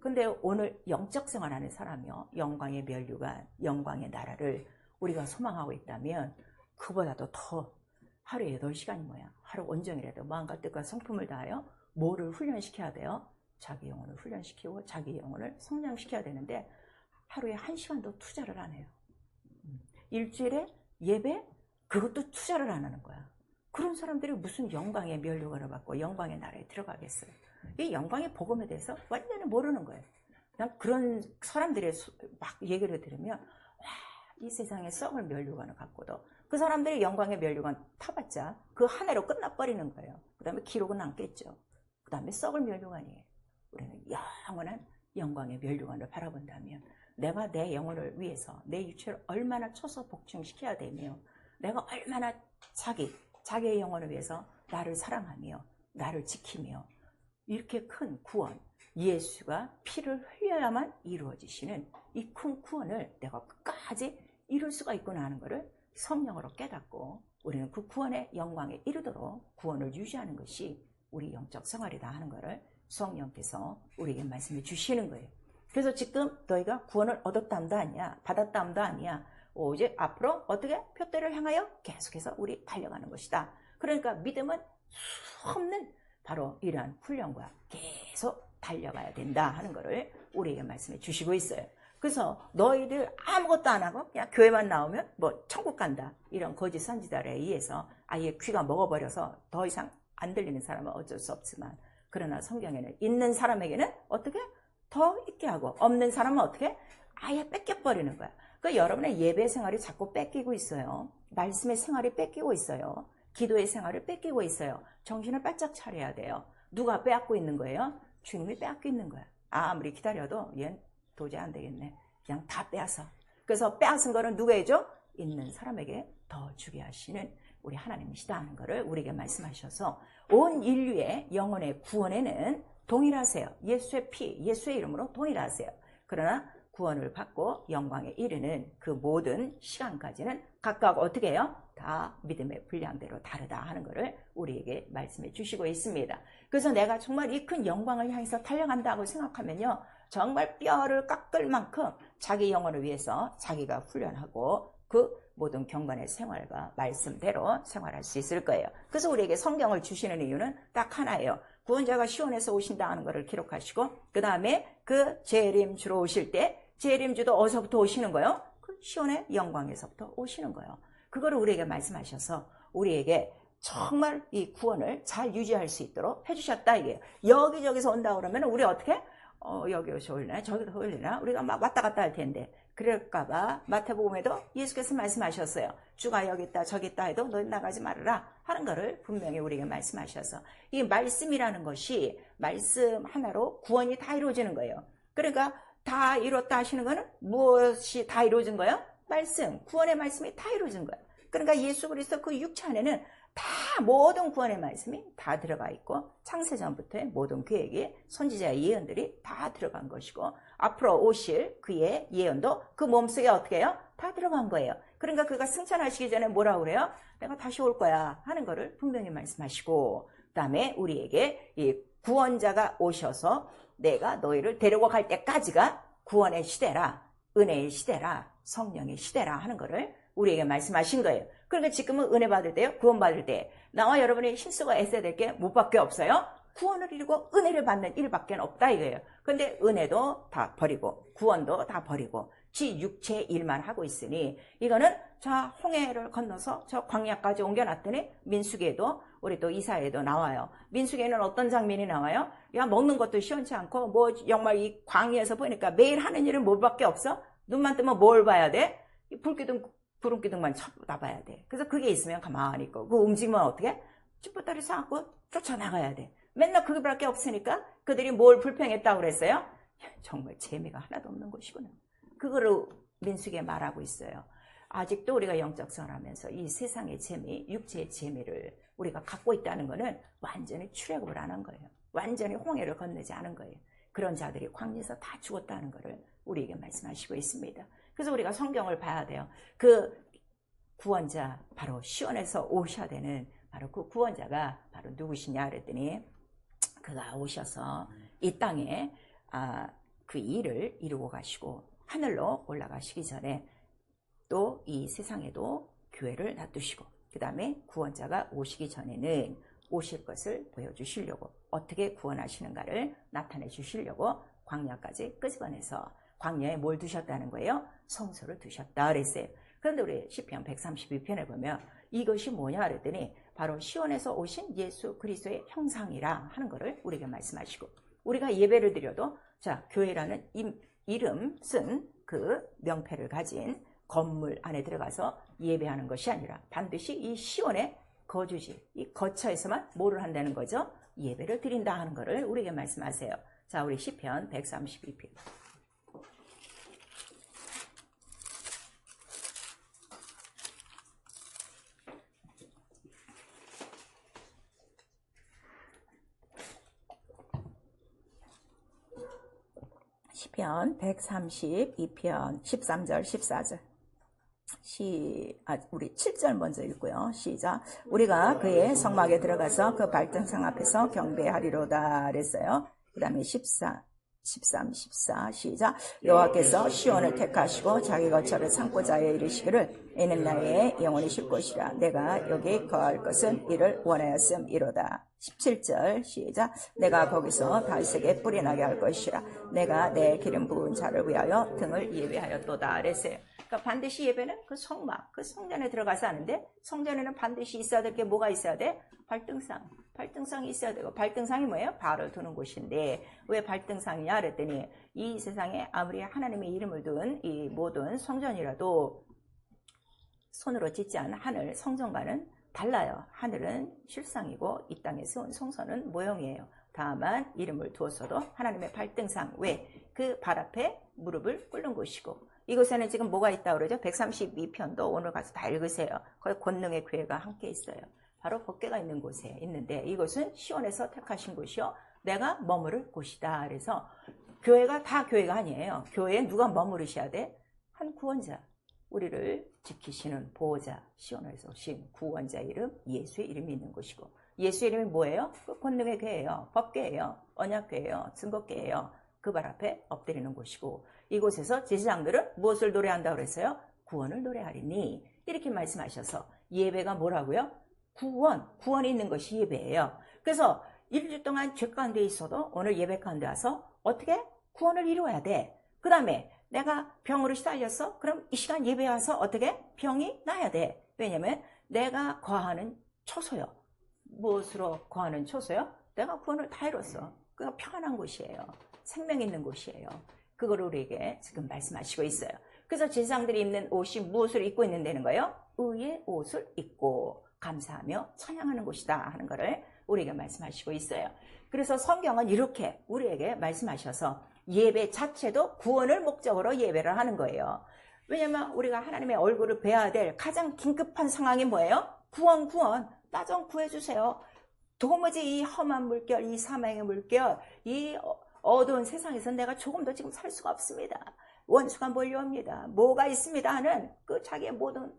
근데 오늘 영적 생활하는 사람이요. 영광의 면류관, 영광의 나라를 우리가 소망하고 있다면 그보다도 더 하루에 8시간이 뭐야? 하루 온종일에도 마음과 뜻과 성품을 다하여 뭐를 훈련시켜야 돼요? 자기 영혼을 훈련시키고 자기 영혼을 성장시켜야 되는데 하루에 1시간도 투자를 안 해요. 일주일에 예배? 그것도 투자를 안 하는 거야. 그런 사람들이 무슨 영광의 면류관을 받고 영광의 나라에 들어가겠어요. 이 영광의 복음에 대해서 완전히 모르는 거예요. 그냥 그런 사람들의 막 얘기를 들으면 와, 이 세상에 썩을 면류관을 갖고도 그 사람들이 영광의 면류관 타봤자 그 한 해로 끝나버리는 거예요. 그 다음에 기록은 남겠죠. 그 다음에 썩을 면류관이에요. 우리는 영원한 영광의 면류관을 바라본다면 내가 내 영혼을 위해서 내 육체를 얼마나 쳐서 복충시켜야 되며 내가 얼마나 자기의 영혼을 위해서 나를 사랑하며 나를 지키며 이렇게 큰 구원 예수가 피를 흘려야만 이루어지시는 이 큰 구원을 내가 끝까지 이룰 수가 있구나 하는 것을 성령으로 깨닫고 우리는 그 구원의 영광에 이르도록 구원을 유지하는 것이 우리 영적 생활이다 하는 것을 성령께서 우리에게 말씀해 주시는 거예요. 그래서 지금 너희가 구원을 얻었다함도 아니야, 받았다함도 아니야. 오직 앞으로 어떻게 표대를 향하여 계속해서 우리 달려가는 것이다. 그러니까 믿음은 수없는 바로 이러한 훈련과 계속 달려가야 된다 하는 것을 우리에게 말씀해 주시고 있어요. 그래서 너희들 아무것도 안 하고 그냥 교회만 나오면 뭐 천국 간다 이런 거짓 선지자들에 의해서 아예 귀가 먹어버려서 더 이상 안 들리는 사람은 어쩔 수 없지만 그러나 성경에는 있는 사람에게는 어떻게 더 있게 하고 없는 사람은 어떻게 아예 뺏겨버리는 거야. 그 여러분의 예배 생활이 자꾸 뺏기고 있어요. 말씀의 생활이 뺏기고 있어요. 기도의 생활을 뺏기고 있어요. 정신을 바짝 차려야 돼요. 누가 빼앗고 있는 거예요? 주님이 빼앗고 있는 거야. 아무리 기다려도 얘는 도저히 안 되겠네. 그냥 다 빼앗어. 그래서 빼앗은 거는 누가 해줘? 있는 사람에게 더 주게 하시는 우리 하나님이시다 하는 것을 우리에게 말씀하셔서 온 인류의 영혼의 구원에는 동일하세요. 예수의 피, 예수의 이름으로 동일하세요. 그러나 구원을 받고 영광에 이르는 그 모든 시간까지는 각각 어떻게 해요? 다 믿음의 분량대로 다르다 하는 것을 우리에게 말씀해 주시고 있습니다. 그래서 내가 정말 이 큰 영광을 향해서 달려간다고 생각하면요, 정말 뼈를 깎을 만큼 자기 영혼을 위해서 자기가 훈련하고 그 모든 경건의 생활과 말씀대로 생활할 수 있을 거예요. 그래서 우리에게 성경을 주시는 이유는 딱 하나예요. 구원자가 시온에서 오신다 하는 것을 기록하시고, 그 다음에 그 재림주로 오실 때 재림주도 어디서부터 오시는 거예요? 그 시온의 영광에서부터 오시는 거예요. 그거를 우리에게 말씀하셔서 우리에게 정말 이 구원을 잘 유지할 수 있도록 해주셨다 이게요. 여기저기서 온다 그러면 우리 어떻게? 여기서 올리나 저기서 올리나 우리가 막 왔다 갔다 할 텐데, 그럴까봐 마태복음에도 예수께서 말씀하셨어요. 주가 여기 있다 저기 있다 해도 너희 나가지 말아라 하는 거를 분명히 우리에게 말씀하셔서, 이 말씀이라는 것이 말씀 하나로 구원이 다 이루어지는 거예요. 그러니까 다 이뤘다 하시는 거는 무엇이 다 이루어진 거예요? 말씀, 구원의 말씀이 다 이루어진 거예요. 그러니까 예수 그리스도 그 육체 안에는 다 모든 구원의 말씀이 다 들어가 있고, 창세전부터의 모든 계획이, 선지자의 예언들이 다 들어간 것이고, 앞으로 오실 그의 예언도 그 몸속에 어떻게 해요? 다 들어간 거예요. 그러니까 그가 승천하시기 전에 뭐라고 그래요? 내가 다시 올 거야 하는 거를 분명히 말씀하시고, 그 다음에 우리에게 이 구원자가 오셔서 내가 너희를 데리고 갈 때까지가 구원의 시대라, 은혜의 시대라, 성령의 시대라 하는 거를 우리에게 말씀하신 거예요. 그러니까 지금은 은혜 받을 때요, 구원 받을 때 나와 여러분이 힘쓰고 애써야 될 게 뭐밖에 없어요? 구원을 이루고 은혜를 받는 일밖에 없다 이거예요. 근데 은혜도 다 버리고 구원도 다 버리고 지 육체의 일만 하고 있으니, 이거는 자 홍해를 건너서 저 광야까지 옮겨놨더니 민수기에도, 우리 또 이사야에도 나와요. 민수기에는 어떤 장면이 나와요? 야, 먹는 것도 시원치 않고 뭐 정말 이 광야에서 보니까 매일 하는 일은 뭘밖에 없어? 눈만 뜨면 뭘 봐야 돼? 불기둥 구름기둥만 쳐다봐야 돼. 그래서 그게 있으면 가만히 있고, 그 움직이면 어떻게? 쭈뼛다리 쌓고 쫓아나가야 돼. 맨날 그게밖에 없으니까 그들이 뭘 불평했다고 그랬어요? 정말 재미가 하나도 없는 것이구나. 그거를 민수기에 말하고 있어요. 아직도 우리가 영적 생활하면서 이 세상의 재미, 육체의 재미를 우리가 갖고 있다는 것은 완전히 출애굽을 안 한 거예요. 완전히 홍해를 건너지 않은 거예요. 그런 자들이 광야에서 다 죽었다는 것을 우리에게 말씀하시고 있습니다. 그래서 우리가 성경을 봐야 돼요. 그 구원자, 바로 시온에서 오셔야 되는 바로 그 구원자가 바로 누구시냐 그랬더니, 그가 오셔서 이 땅에 그 일을 이루고 가시고 하늘로 올라가시기 전에 또 이 세상에도 교회를 놔두시고, 그 다음에 구원자가 오시기 전에는 오실 것을 보여주시려고, 어떻게 구원하시는가를 나타내 주시려고 광야까지 끄집어내서 광야에 뭘 두셨다는 거예요? 성소를 두셨다 그랬어요. 그런데 우리 시편 132편에 보면 이것이 뭐냐 그랬더니 바로 시온에서 오신 예수 그리스도의 형상이라 하는 것을 우리에게 말씀하시고, 우리가 예배를 드려도 자 교회라는 이름 쓴 그 명패를 가진 건물 안에 들어가서 예배하는 것이 아니라 반드시 이 시온의 거주지, 이 거처에서만 뭐를 한다는 거죠? 예배를 드린다 하는 것을 우리에게 말씀하세요. 자, 우리 시편 132편. 시편 132편 13절 14절 우리 7절 먼저 읽고요. 시작. 우리가 그의 성막에 들어가서 그 발등상 앞에서 경배하리로다 그랬어요. 그 다음에 13, 14 시작. 여호와께서 시온을 택하시고 자기 거처를 삼고자 하여 이르시기를 이는 나의 영원히 쉴 곳이라. 내가 여기 거할 것은 이를 원하였음이로다. 17절 시작. 내가 거기서 다윗에게 뿔이 나게 할 것이라. 내가 내 기름 부은 자를 위하여 등을 예배하였도다 그랬어요. 그러니까 반드시 예배는 그 성막, 그 성전에 들어가서 하는데, 성전에는 반드시 있어야 될 게 뭐가 있어야 돼? 발등상이 있어야 되고, 발등상이 뭐예요? 발을 두는 곳인데, 왜 발등상이냐 그랬더니 이 세상에 아무리 하나님의 이름을 둔 이 모든 성전이라도 손으로 짓지 않은 하늘 성전과는 달라요. 하늘은 실상이고 이 땅에 세운 성전은 모형이에요. 다만 이름을 두었어도 하나님의 발등상, 왜? 그 발 앞에 무릎을 꿇는 곳이고, 이곳에는 지금 뭐가 있다고 그러죠? 132편도 오늘 가서 다 읽으세요. 거기 권능의 교회가 함께 있어요. 바로 법궤가 있는 곳에 있는데 이곳은 시온에서 택하신 곳이요. 내가 머무를 곳이다. 그래서 교회가 다 교회가 아니에요. 교회에 누가 머무르셔야 돼? 한 구원자. 우리를 지키시는 보호자, 시온에서 오신 구원자 이름, 예수의 이름이 있는 곳이고 예수의 이름이 뭐예요? 그 권능의 교회예요. 법궤예요. 언약궤예요. 증거궤예요. 그 발 앞에 엎드리는 곳이고 이곳에서 제사장들은 무엇을 노래한다고 그랬어요? 구원을 노래하리니 이렇게 말씀하셔서 예배가 뭐라고요? 구원이 있는 것이 예배예요. 그래서 일주일 동안 죄 가운데 있어도 오늘 예배 가운데 와서 어떻게? 구원을 이루어야 돼. 그 다음에 내가 병으로 시달렸어? 그럼 이 시간 예배에 와서 어떻게? 병이 나야 돼. 왜냐면 내가 거하는 초소요. 무엇으로 거하는 초소요? 내가 구원을 다 이뤘어. 그가 평안한 곳이에요. 생명 있는 곳이에요. 그걸 우리에게 지금 말씀하시고 있어요. 그래서 제사장들이 입는 옷이 무엇을 입고 있는다는 거예요? 의의 옷을 입고 감사하며 찬양하는 곳이다 하는 것을 우리에게 말씀하시고 있어요. 그래서 성경은 이렇게 우리에게 말씀하셔서 예배 자체도 구원을 목적으로 예배를 하는 거예요. 왜냐하면 우리가 하나님의 얼굴을 뵈야 될 가장 긴급한 상황이 뭐예요? 구원. 나 좀 구해주세요. 도무지 이 험한 물결, 이 사망의 물결, 이 어두운 세상에서 내가 조금 더 지금 살 수가 없습니다. 원수가 몰려옵니다. 뭐가 있습니다 하는 그 자기의 모든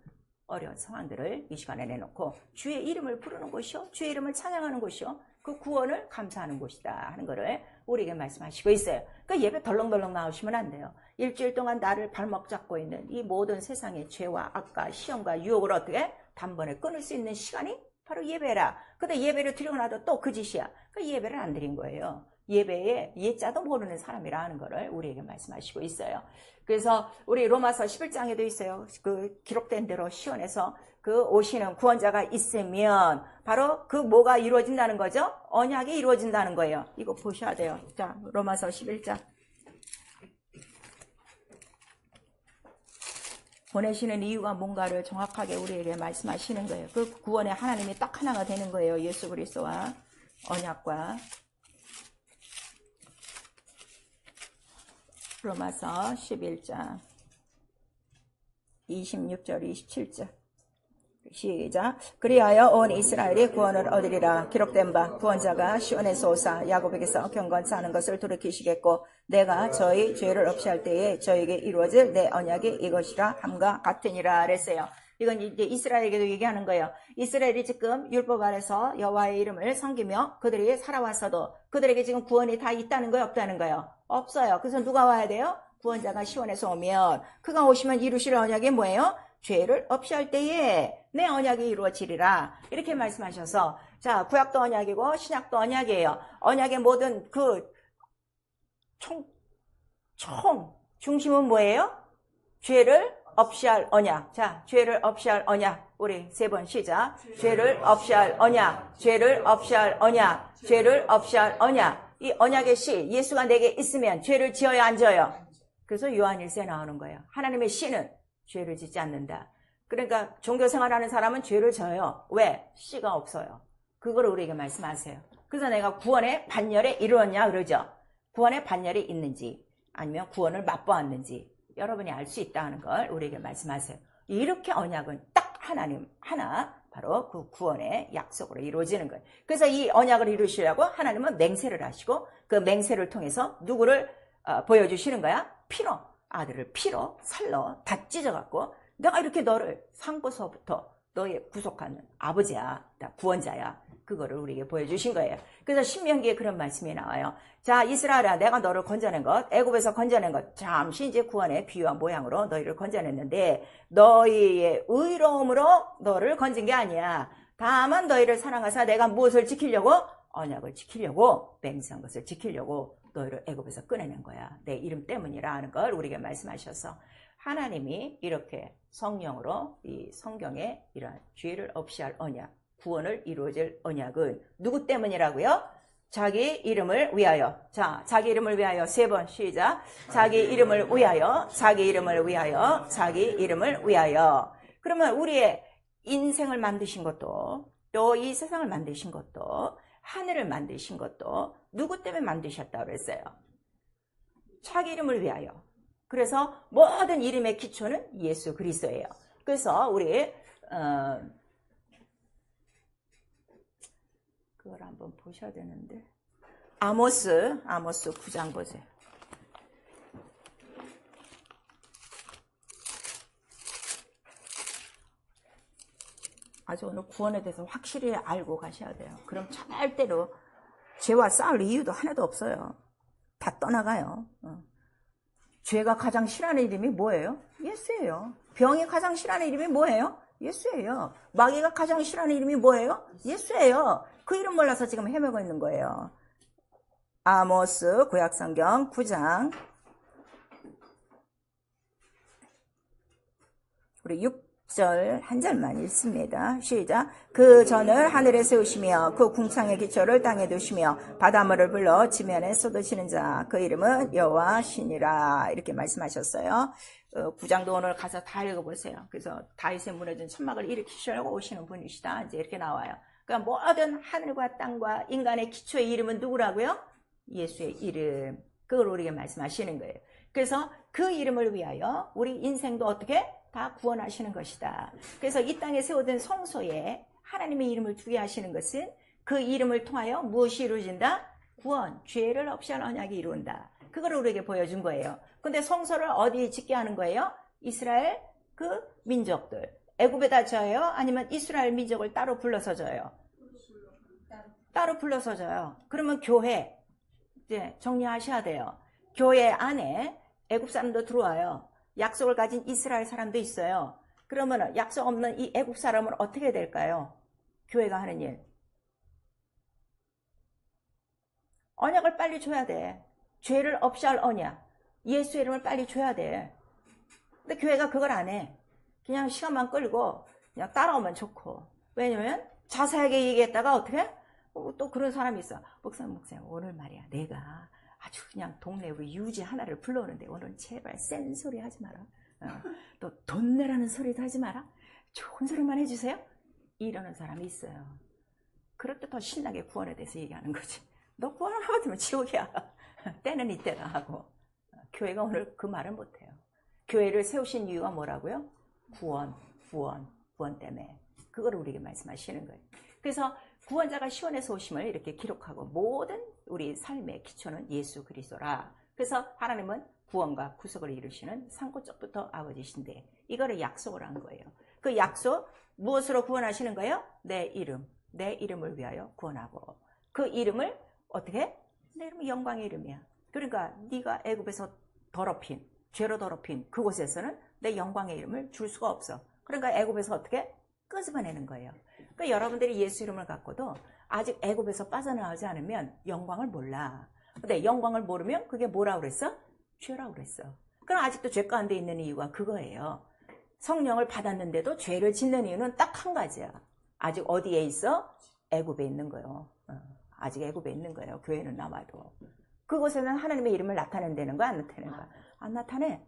어려운 상황들을 이 시간에 내놓고 주의 이름을 부르는 곳이요. 주의 이름을 찬양하는 곳이요. 그 구원을 감사하는 곳이다 하는 것을 우리에게 말씀하시고 있어요. 그러니까 예배 덜렁덜렁 나오시면 안 돼요. 일주일 동안 나를 발목 잡고 있는 이 모든 세상의 죄와 악과 시험과 유혹을 어떻게 단번에 끊을 수 있는 시간이 바로 예배라. 근데 예배를 드리고 나도 또 그 짓이야. 그 예배를 안 드린 거예요. 예배에 예자도 모르는 사람이라는 것을 우리에게 말씀하시고 있어요. 그래서 우리 로마서 11장에도 있어요. 그 기록된 대로 시온에서 그 오시는 구원자가 있으면 바로 그 뭐가 이루어진다는 거죠? 언약이 이루어진다는 거예요. 이거 보셔야 돼요. 자, 로마서 11장. 보내시는 이유가 뭔가를 정확하게 우리에게 말씀하시는 거예요. 그 구원의 하나님이 딱 하나가 되는 거예요. 예수 그리스도와 언약과. 로마서 11장 26절 27절 시작. 그리하여 온 이스라엘이 구원을 얻으리라. 기록된 바 구원자가 시온에서 오사 야곱에게서 경건치 않은 것을 돌이키시겠고 내가 저희 죄를 없이 할 때에 저에게 이루어질 내 언약이 이것이라 함과 같으니라 그랬어요. 이건 이제 이스라엘에게도 얘기하는 거예요. 이스라엘이 지금 율법 아래서 여호와의 이름을 섬기며 그들이 살아왔어도 그들에게 지금 구원이 다 있다는 거예요? 없다는 거예요? 없어요. 그래서 누가 와야 돼요? 구원자가 시온에서 오면 그가 오시면 이루실 언약이 뭐예요? 죄를 없이 할 때에 내 언약이 이루어지리라. 이렇게 말씀하셔서 자, 구약도 언약이고 신약도 언약이에요. 언약의 모든 그 중심은 뭐예요? 죄를 없이 할 언약. 자, 죄를 없이 할 언약. 우리 세 번 시작. 죄를 없이 할 언약. 죄를 없이 할 언약. 죄를 없이 할 언약. 이 언약의 씨, 예수가 내게 있으면 죄를 지어요, 안 지어요? 그래서 요한일서에 나오는 거예요. 하나님의 씨는 죄를 짓지 않는다. 그러니까 종교생활하는 사람은 죄를 져요. 왜? 씨가 없어요. 그걸 우리에게 말씀하세요. 그래서 내가 구원의 반열에 이르렀냐 그러죠. 구원의 반열이 있는지 아니면 구원을 맛보았는지 여러분이 알 수 있다는 걸 우리에게 말씀하세요. 이렇게 언약은 딱 하나님 하나 바로 그 구원의 약속으로 이루어지는 거예요. 그래서 이 언약을 이루시려고 하나님은 맹세를 하시고 그 맹세를 통해서 누구를 보여주시는 거야? 피로, 아들을 피로 살로 다 찢어갖고 내가 이렇게 너를 상고서부터 너의 구속하는 아버지야, 구원자야. 그거를 우리에게 보여주신 거예요. 그래서 신명기에 그런 말씀이 나와요. 자, 이스라엘아, 내가 너를 건져낸 것, 애굽에서 건져낸 것, 잠시 이제 구원의 비유와 모양으로 너희를 건져냈는데 너희의 의로움으로 너를 건진 게 아니야. 다만 너희를 사랑하사 내가 무엇을 지키려고? 언약을 지키려고, 맹세한 것을 지키려고 너희를 애굽에서 꺼내낸 거야. 내 이름 때문이라는 걸 우리에게 말씀하셔서 하나님이 이렇게 성령으로 이 성경에 이러한 죄를 없이 할 언약, 구원을 이루어질 언약은 누구 때문이라고요? 자기 이름을 위하여. 자, 자기 이름을 위하여 세 번 시작. 자기 이름을 위하여, 자기 이름을 위하여, 자기 이름을 위하여. 그러면 우리의 인생을 만드신 것도 또 이 세상을 만드신 것도 하늘을 만드신 것도 누구 때문에 만드셨다고 그랬어요? 자기 이름을 위하여. 그래서 모든 이름의 기초는 예수 그리스도예요. 그래서 우리 그걸 한번 보셔야 되는데, 아모스 9장 보세요. 아주 오늘 구원에 대해서 확실히 알고 가셔야 돼요. 그럼 절대로 죄와 싸울 이유도 하나도 없어요. 다 떠나가요. 죄가 가장 싫어하는 이름이 뭐예요? 예수예요. 병이 가장 싫어하는 이름이 뭐예요? 예수예요. 마귀가 가장 싫어하는 이름이 뭐예요? 예수예요. 그 이름 몰라서 지금 헤매고 있는 거예요. 아모스 구약성경 9장 우리 6절 한 절만 읽습니다. 시작. 그 전을 하늘에 세우시며 그 궁창의 기초를 땅에 두시며 바닷물을 불러 지면에 쏟으시는 자 그 이름은 여호와시니라. 이렇게 말씀하셨어요. 9장도 오늘 가서 다 읽어보세요. 그래서 다윗의 무너진 천막을 일으키시려고 오시는 분이시다. 이제 이렇게 나와요. 그러니까 모든 하늘과 땅과 인간의 기초의 이름은 누구라고요? 예수의 이름. 그걸 우리에게 말씀하시는 거예요. 그래서 그 이름을 위하여 우리 인생도 어떻게? 다 구원하시는 것이다. 그래서 이 땅에 세워진 성소에 하나님의 이름을 두게 하시는 것은 그 이름을 통하여 무엇이 이루어진다? 구원, 죄를 없이 할 언약이 이루어진다. 그걸 우리에게 보여준 거예요. 근데 성소를 어디에 짓게 하는 거예요? 이스라엘 그 민족들. 애굽에다 져요? 아니면 이스라엘 민족을 따로 불러서 져요? 따로 불러서 져요. 그러면 교회, 이제 정리하셔야 돼요. 교회 안에 애굽 사람도 들어와요. 약속을 가진 이스라엘 사람도 있어요. 그러면 약속 없는 이 애국 사람은 어떻게 될까요? 교회가 하는 일. 언약을 빨리 줘야 돼. 죄를 없이 할 언약. 예수의 이름을 빨리 줘야 돼. 근데 교회가 그걸 안 해. 그냥 시간만 끌고 그냥 따라오면 좋고. 왜냐면 자세하게 얘기했다가 어떻게? 또 그런 사람이 있어. 목사님 오늘 말이야 내가 아주 그냥 동네 우리 유지 하나를 불러오는데 오늘 제발 센 소리 하지 마라. 또 돈 내라는 소리도 하지 마라. 좋은 소리만 해주세요. 이러는 사람이 있어요. 그럴 때 더 신나게 구원에 대해서 얘기하는 거지. 너 구원을 하면 지옥이야. 때는 이때다 하고. 교회가 오늘 그 말은 못해요. 교회를 세우신 이유가 뭐라고요? 구원 때문에. 그걸 우리에게 말씀하시는 거예요. 그래서 구원자가 시온에서 오심을 이렇게 기록하고 모든 우리 삶의 기초는 예수 그리스도라. 그래서 하나님은 구원과 구속을 이루시는 산고쪽부터 아버지신데 이거를 약속을 한 거예요. 그 약속 무엇으로 구원하시는 거예요? 내 이름을 위하여 구원하고 그 이름을 어떻게? 내 이름은 영광의 이름이야. 그러니까 네가 애굽에서 더럽힌 죄로 더럽힌 그곳에서는 내 영광의 이름을 줄 수가 없어. 그러니까 애굽에서 어떻게? 끄집어내는 거예요. 그러니까 여러분들이 예수 이름을 갖고도 아직 애굽에서 빠져나오지 않으면 영광을 몰라. 근데 영광을 모르면 그게 뭐라고 그랬어? 죄라고 그랬어. 그럼 아직도 죄 가운데 있는 이유가 그거예요. 성령을 받았는데도 죄를 짓는 이유는 딱 한 가지야. 아직 어디에 있어? 애굽에 있는 거예요. 아직 애굽에 있는 거예요. 교회는 남아도. 그곳에는 하나님의 이름을 나타낸다는 거야? 안 나타내는 거야? 안 나타내.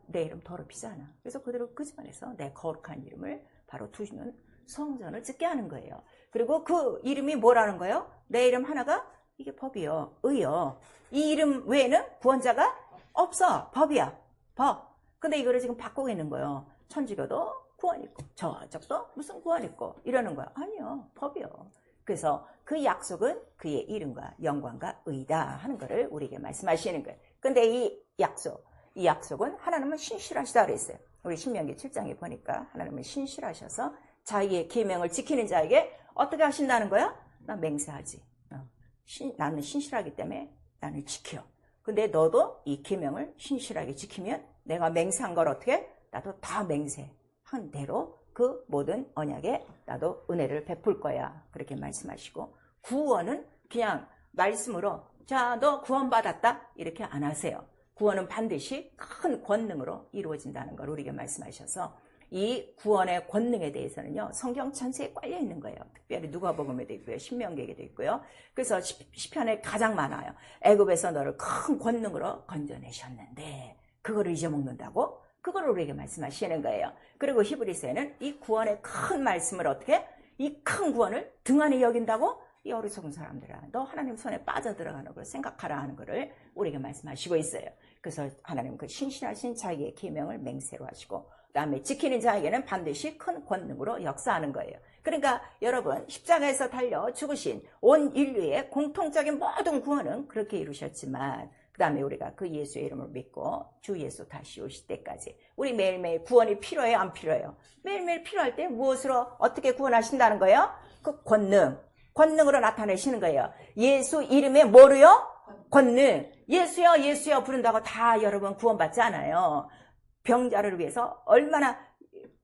내 이름 더럽히지 않아. 그래서 그대로 끄집어내서 내 거룩한 이름을 바로 두시는 성전을 짓게 하는 거예요. 그리고 그 이름이 뭐라는 거예요? 내 이름 하나가 이게 법이요. 의요. 이 이름 외에는 구원자가 없어. 법이야. 법. 근데 이거를 지금 바꾸고 있는 거예요. 천주교도 구원 있고 저쪽도 무슨 구원 있고 이러는 거야. 아니요. 법이요. 그래서 그 약속은 그의 이름과 영광과 의다 하는 거를 우리에게 말씀하시는 거예요. 근데 이 약속은 하나님은 신실하시다 그랬어요. 우리 신명기 7장에 보니까 하나님은 신실하셔서 자기의 계명을 지키는 자에게 어떻게 하신다는 거야? 나 맹세하지. 나는 신실하기 때문에 나는 지켜. 근데 너도 이 계명을 신실하게 지키면 내가 맹세한 걸 어떻게? 나도 다 맹세한 대로 그 모든 언약에 나도 은혜를 베풀 거야. 그렇게 말씀하시고 구원은 그냥 말씀으로 자, 너 구원받았다? 이렇게 안 하세요. 구원은 반드시 큰 권능으로 이루어진다는 걸 우리에게 말씀하셔서 이 구원의 권능에 대해서는요. 성경 전체에 깔려 있는 거예요. 특별히 누가복음에도 있고요. 신명기에도 있고요. 그래서 시편에 가장 많아요. 애굽에서 너를 큰 권능으로 건져내셨는데 그거를 잊어먹는다고? 그걸 우리에게 말씀하시는 거예요. 그리고 히브리서에는 이 구원의 큰 말씀을 어떻게? 이 큰 구원을 등한히 여긴다고? 이 어리석은 사람들아, 너 하나님 손에 빠져들어가는 걸 생각하라 하는 것을 우리에게 말씀하시고 있어요. 그래서 하나님 그 신실하신 자기의 계명을 맹세로 하시고 그다음에 지키는 자에게는 반드시 큰 권능으로 역사하는 거예요. 그러니까 여러분, 십자가에서 달려 죽으신 온 인류의 공통적인 모든 구원은 그렇게 이루셨지만 그 다음에 우리가 그 예수의 이름을 믿고 주 예수 다시 오실 때까지 우리 매일매일 구원이 필요해요, 안 필요해요? 매일매일 필요할 때 무엇으로 어떻게 구원하신다는 거예요? 그 권능으로 나타내시는 거예요. 예수 이름에 뭐로요? 권능. 예수여 예수여 부른다고 다 여러분 구원받지 않아요. 병자를 위해서 얼마나,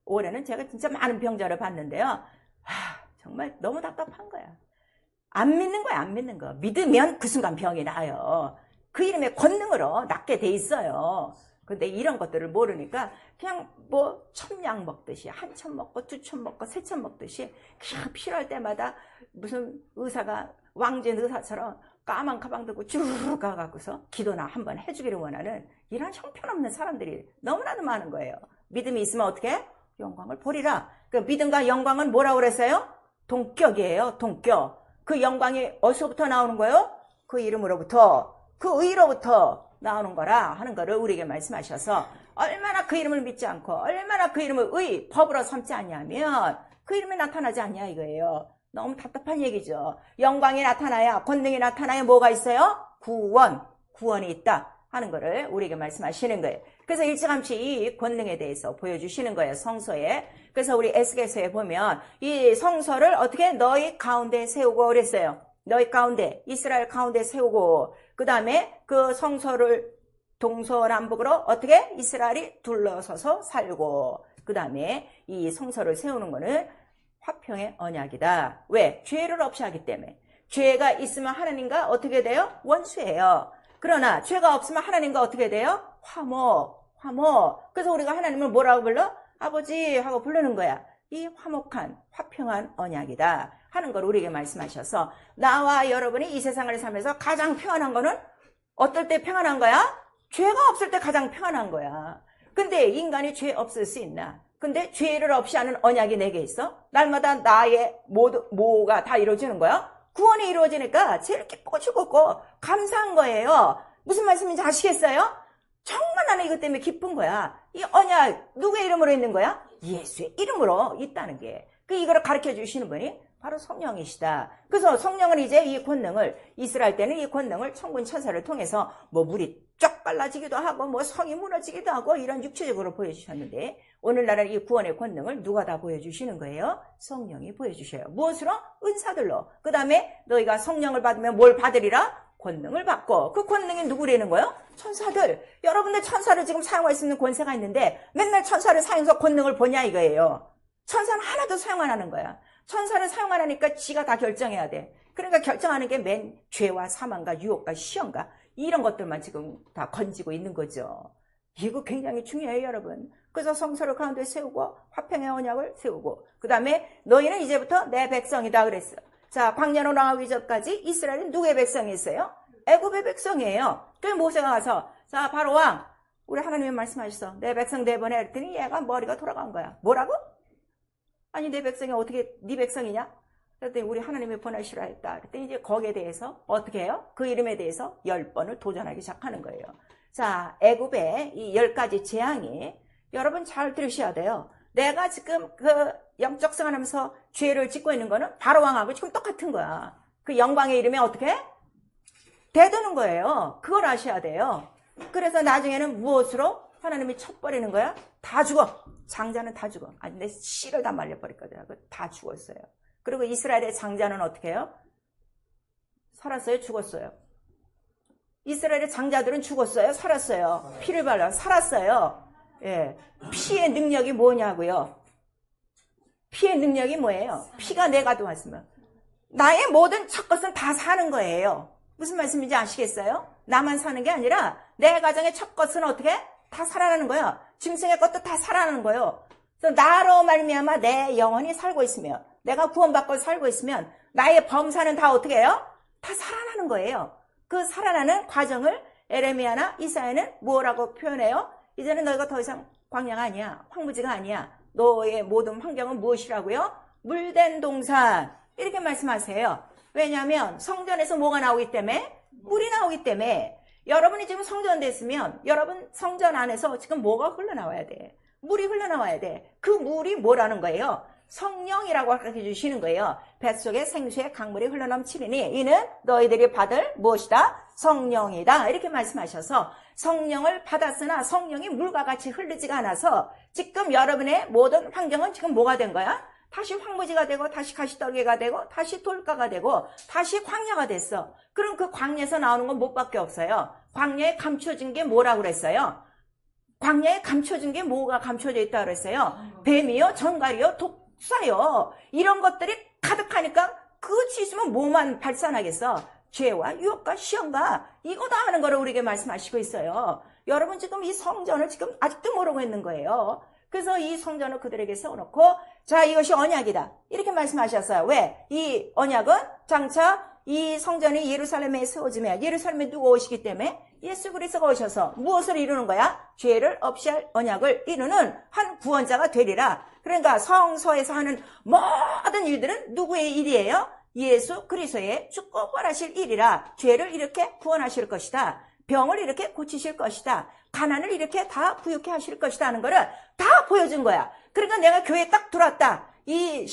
올해는 제가 진짜 많은 병자를 봤는데요. 정말 너무 답답한 거야. 안 믿는 거야, 안 믿는 거. 믿으면 그 순간 병이 나요. 그 이름의 권능으로 낫게 돼 있어요. 근데 이런 것들을 모르니까 그냥 뭐 천냥 먹듯이 한 천 먹고 두 천 먹고 세 천 먹듯이 그냥 필요할 때마다 무슨 의사가 왕진 의사처럼 까만 가방 들고 주르르 가갖고서 기도나 한번 해주기를 원하는 이런 형편없는 사람들이 너무나도 많은 거예요. 믿음이 있으면 어떻게? 영광을 보리라. 그 믿음과 영광은 뭐라고 그랬어요? 동격이에요. 동격. 그 영광이 어디서부터 나오는 거예요? 그 이름으로부터, 그 의로부터 나오는 거라 하는 거를 우리에게 말씀하셔서 얼마나 그 이름을 믿지 않고 얼마나 그 이름을 의, 법으로 삼지 않냐면 그 이름이 나타나지 않냐 이거예요. 너무 답답한 얘기죠. 영광이 나타나야, 권능이 나타나야 뭐가 있어요? 구원이 있다 하는 거를 우리에게 말씀하시는 거예요. 그래서 일찌감치 이 권능에 대해서 보여주시는 거예요, 성서에. 그래서 우리 에스겔서에 보면 이 성서를 어떻게 너희 가운데 세우고 그랬어요. 너희 가운데, 이스라엘 가운데 세우고, 그 다음에 그 성서를 동서남북으로 어떻게? 이스라엘이 둘러서서 살고, 그 다음에 이 성서를 세우는 거는 화평의 언약이다. 왜? 죄를 없이 하기 때문에. 죄가 있으면 하나님과 어떻게 돼요? 원수예요. 그러나 죄가 없으면 하나님과 어떻게 돼요? 화목. 그래서 우리가 하나님을 뭐라고 불러? 아버지 하고 부르는 거야. 이 화목한, 화평한 언약이다 하는 걸 우리에게 말씀하셔서 나와 여러분이 이 세상을 살면서 가장 평안한 거는 어떨 때 평안한 거야? 죄가 없을 때 가장 평안한 거야. 근데 인간이 죄 없을 수 있나? 근데 죄를 없이 하는 언약이 내게 있어? 날마다 나의 뭐가 다 이루어지는 거야? 구원이 이루어지니까 제일 기쁘고 즐겁고 감사한 거예요. 무슨 말씀인지 아시겠어요? 정말 나는 이것 때문에 기쁜 거야. 이 언약 누구의 이름으로 있는 거야? 예수의 이름으로 있다는 게. 이거를 가르쳐 주시는 분이 바로 성령이시다. 그래서 성령은 이제 이 권능을, 이스라엘 때는 이 권능을 천군 천사를 통해서 뭐 물이 쫙 갈라지기도 하고 뭐 성이 무너지기도 하고 이런 육체적으로 보여주셨는데 오늘날은 이 구원의 권능을 누가 다 보여주시는 거예요? 성령이 보여주셔요. 무엇으로? 은사들로. 그 다음에 너희가 성령을 받으면 뭘 받으리라? 권능을 받고. 그 권능이 누구라는 거예요? 천사들. 여러분들 천사를 지금 사용할 수 있는 권세가 있는데 맨날 천사를 사용해서 권능을 보냐 이거예요. 천사는 하나도 사용 안 하는 거야. 천사를 사용 안 하니까 지가 다 결정해야 돼. 그러니까 결정하는 게 맨 죄와 사망과 유혹과 시험과 이런 것들만 지금 다 건지고 있는 거죠. 이거 굉장히 중요해요, 여러분. 그래서 성서를 가운데 세우고 화평의 언약을 세우고 그 다음에 너희는 이제부터 내 백성이다 그랬어. 자, 광야로 나가기 전까지 이스라엘은 누구의 백성이었어요? 애굽의 백성이에요. 그래서 모세가 가서 자, 바로 왕, 우리 하나님이 말씀하셨어. 내 백성 내보내 그랬더니 얘가 머리가 돌아간 거야. 뭐라고? 아니 내 백성이 어떻게 네 백성이냐? 그랬더니 우리 하나님이 보내시라 했다. 그랬더니 이제 거기에 대해서 어떻게 해요? 그 이름에 대해서 10번을 도전하기 시작하는 거예요. 자, 애굽의 이 10가지 재앙이 여러분 잘 들으셔야 돼요. 내가 지금 그 영적 생활하면서 죄를 짓고 있는 거는 바로 왕하고 지금 똑같은 거야. 그 영광의 이름에 어떻게? 대드는 거예요. 그걸 아셔야 돼요. 그래서 나중에는 무엇으로? 하나님이 쳐버리는 거야? 다 죽어. 장자는 다 죽어. 아니 내 씨를 다 말려버렸거든. 다 죽었어요. 그리고 이스라엘의 장자는 어떻게 해요? 살았어요? 죽었어요? 이스라엘의 장자들은 죽었어요? 살았어요? 피를 발라 살았어요. 예. 피의 능력이 뭐냐고요? 피의 능력이 뭐예요? 피가 내가 도왔으면 나의 모든 첫 것은 다 사는 거예요. 무슨 말씀인지 아시겠어요? 나만 사는 게 아니라 내 가정의 첫 것은 어떻게? 다 살아나는 거야. 짐승의 것도 다 살아나는 거예요. 그래서 나로 말미암아 내 영혼이 살고 있으면 내가 구원받고 살고 있으면 나의 범사는 다 어떻게 해요? 다 살아나는 거예요. 그 살아나는 과정을 에레미야나 이사야는 뭐라고 표현해요? 이제는 너희가 더 이상 광야가 아니야. 황무지가 아니야. 너의 모든 환경은 무엇이라고요? 물된 동산. 이렇게 말씀하세요. 왜냐하면 성전에서 뭐가 나오기 때문에? 물이 나오기 때문에. 여러분이 지금 성전 됐으면 여러분 성전 안에서 지금 뭐가 흘러나와야 돼? 물이 흘러나와야 돼. 그 물이 뭐라는 거예요? 성령이라고 가르쳐 주시는 거예요. 뱃속에 생수의 강물이 흘러넘치리니 이는 너희들이 받을 무엇이다? 성령이다. 이렇게 말씀하셔서 성령을 받았으나 성령이 물과 같이 흐르지가 않아서 지금 여러분의 모든 환경은 지금 뭐가 된 거야? 다시 황무지가 되고 다시 가시떨기가 되고 다시 돌가가 되고 다시 광야가 됐어. 그럼 그 광야에서 나오는 건 뭐밖에 없어요? 광야에 감춰진 게 뭐라고 그랬어요? 광야에 감춰진 게 뭐가 감춰져 있다고 그랬어요? 뱀이요, 정갈이요, 독사요. 이런 것들이 가득하니까 그것이 있으면 뭐만 발산하겠어? 죄와 유혹과 시험과 이거 다 하는 거를 우리에게 말씀하시고 있어요. 여러분 지금 이 성전을 지금 아직도 모르고 있는 거예요. 그래서 이 성전을 그들에게 세워놓고 자 이것이 언약이다 이렇게 말씀하셨어요. 왜? 이 언약은 장차 이 성전이 예루살렘에 세워지면 예루살렘에 누가 오시기 때문에 예수 그리스도가 오셔서 무엇을 이루는 거야? 죄를 없이 할 언약을 이루는 한 구원자가 되리라. 그러니까 성서에서 하는 모든 일들은 누구의 일이에요? 예수 그리스도의 죽고 부활하실 일이라. 죄를 이렇게 구원하실 것이다. 병을 이렇게 고치실 것이다. 가난을 이렇게 다 부유케 하실 것이다 하는 거를 다 보여준 거야. 그러니까 내가 교회에 딱 들어왔다. 이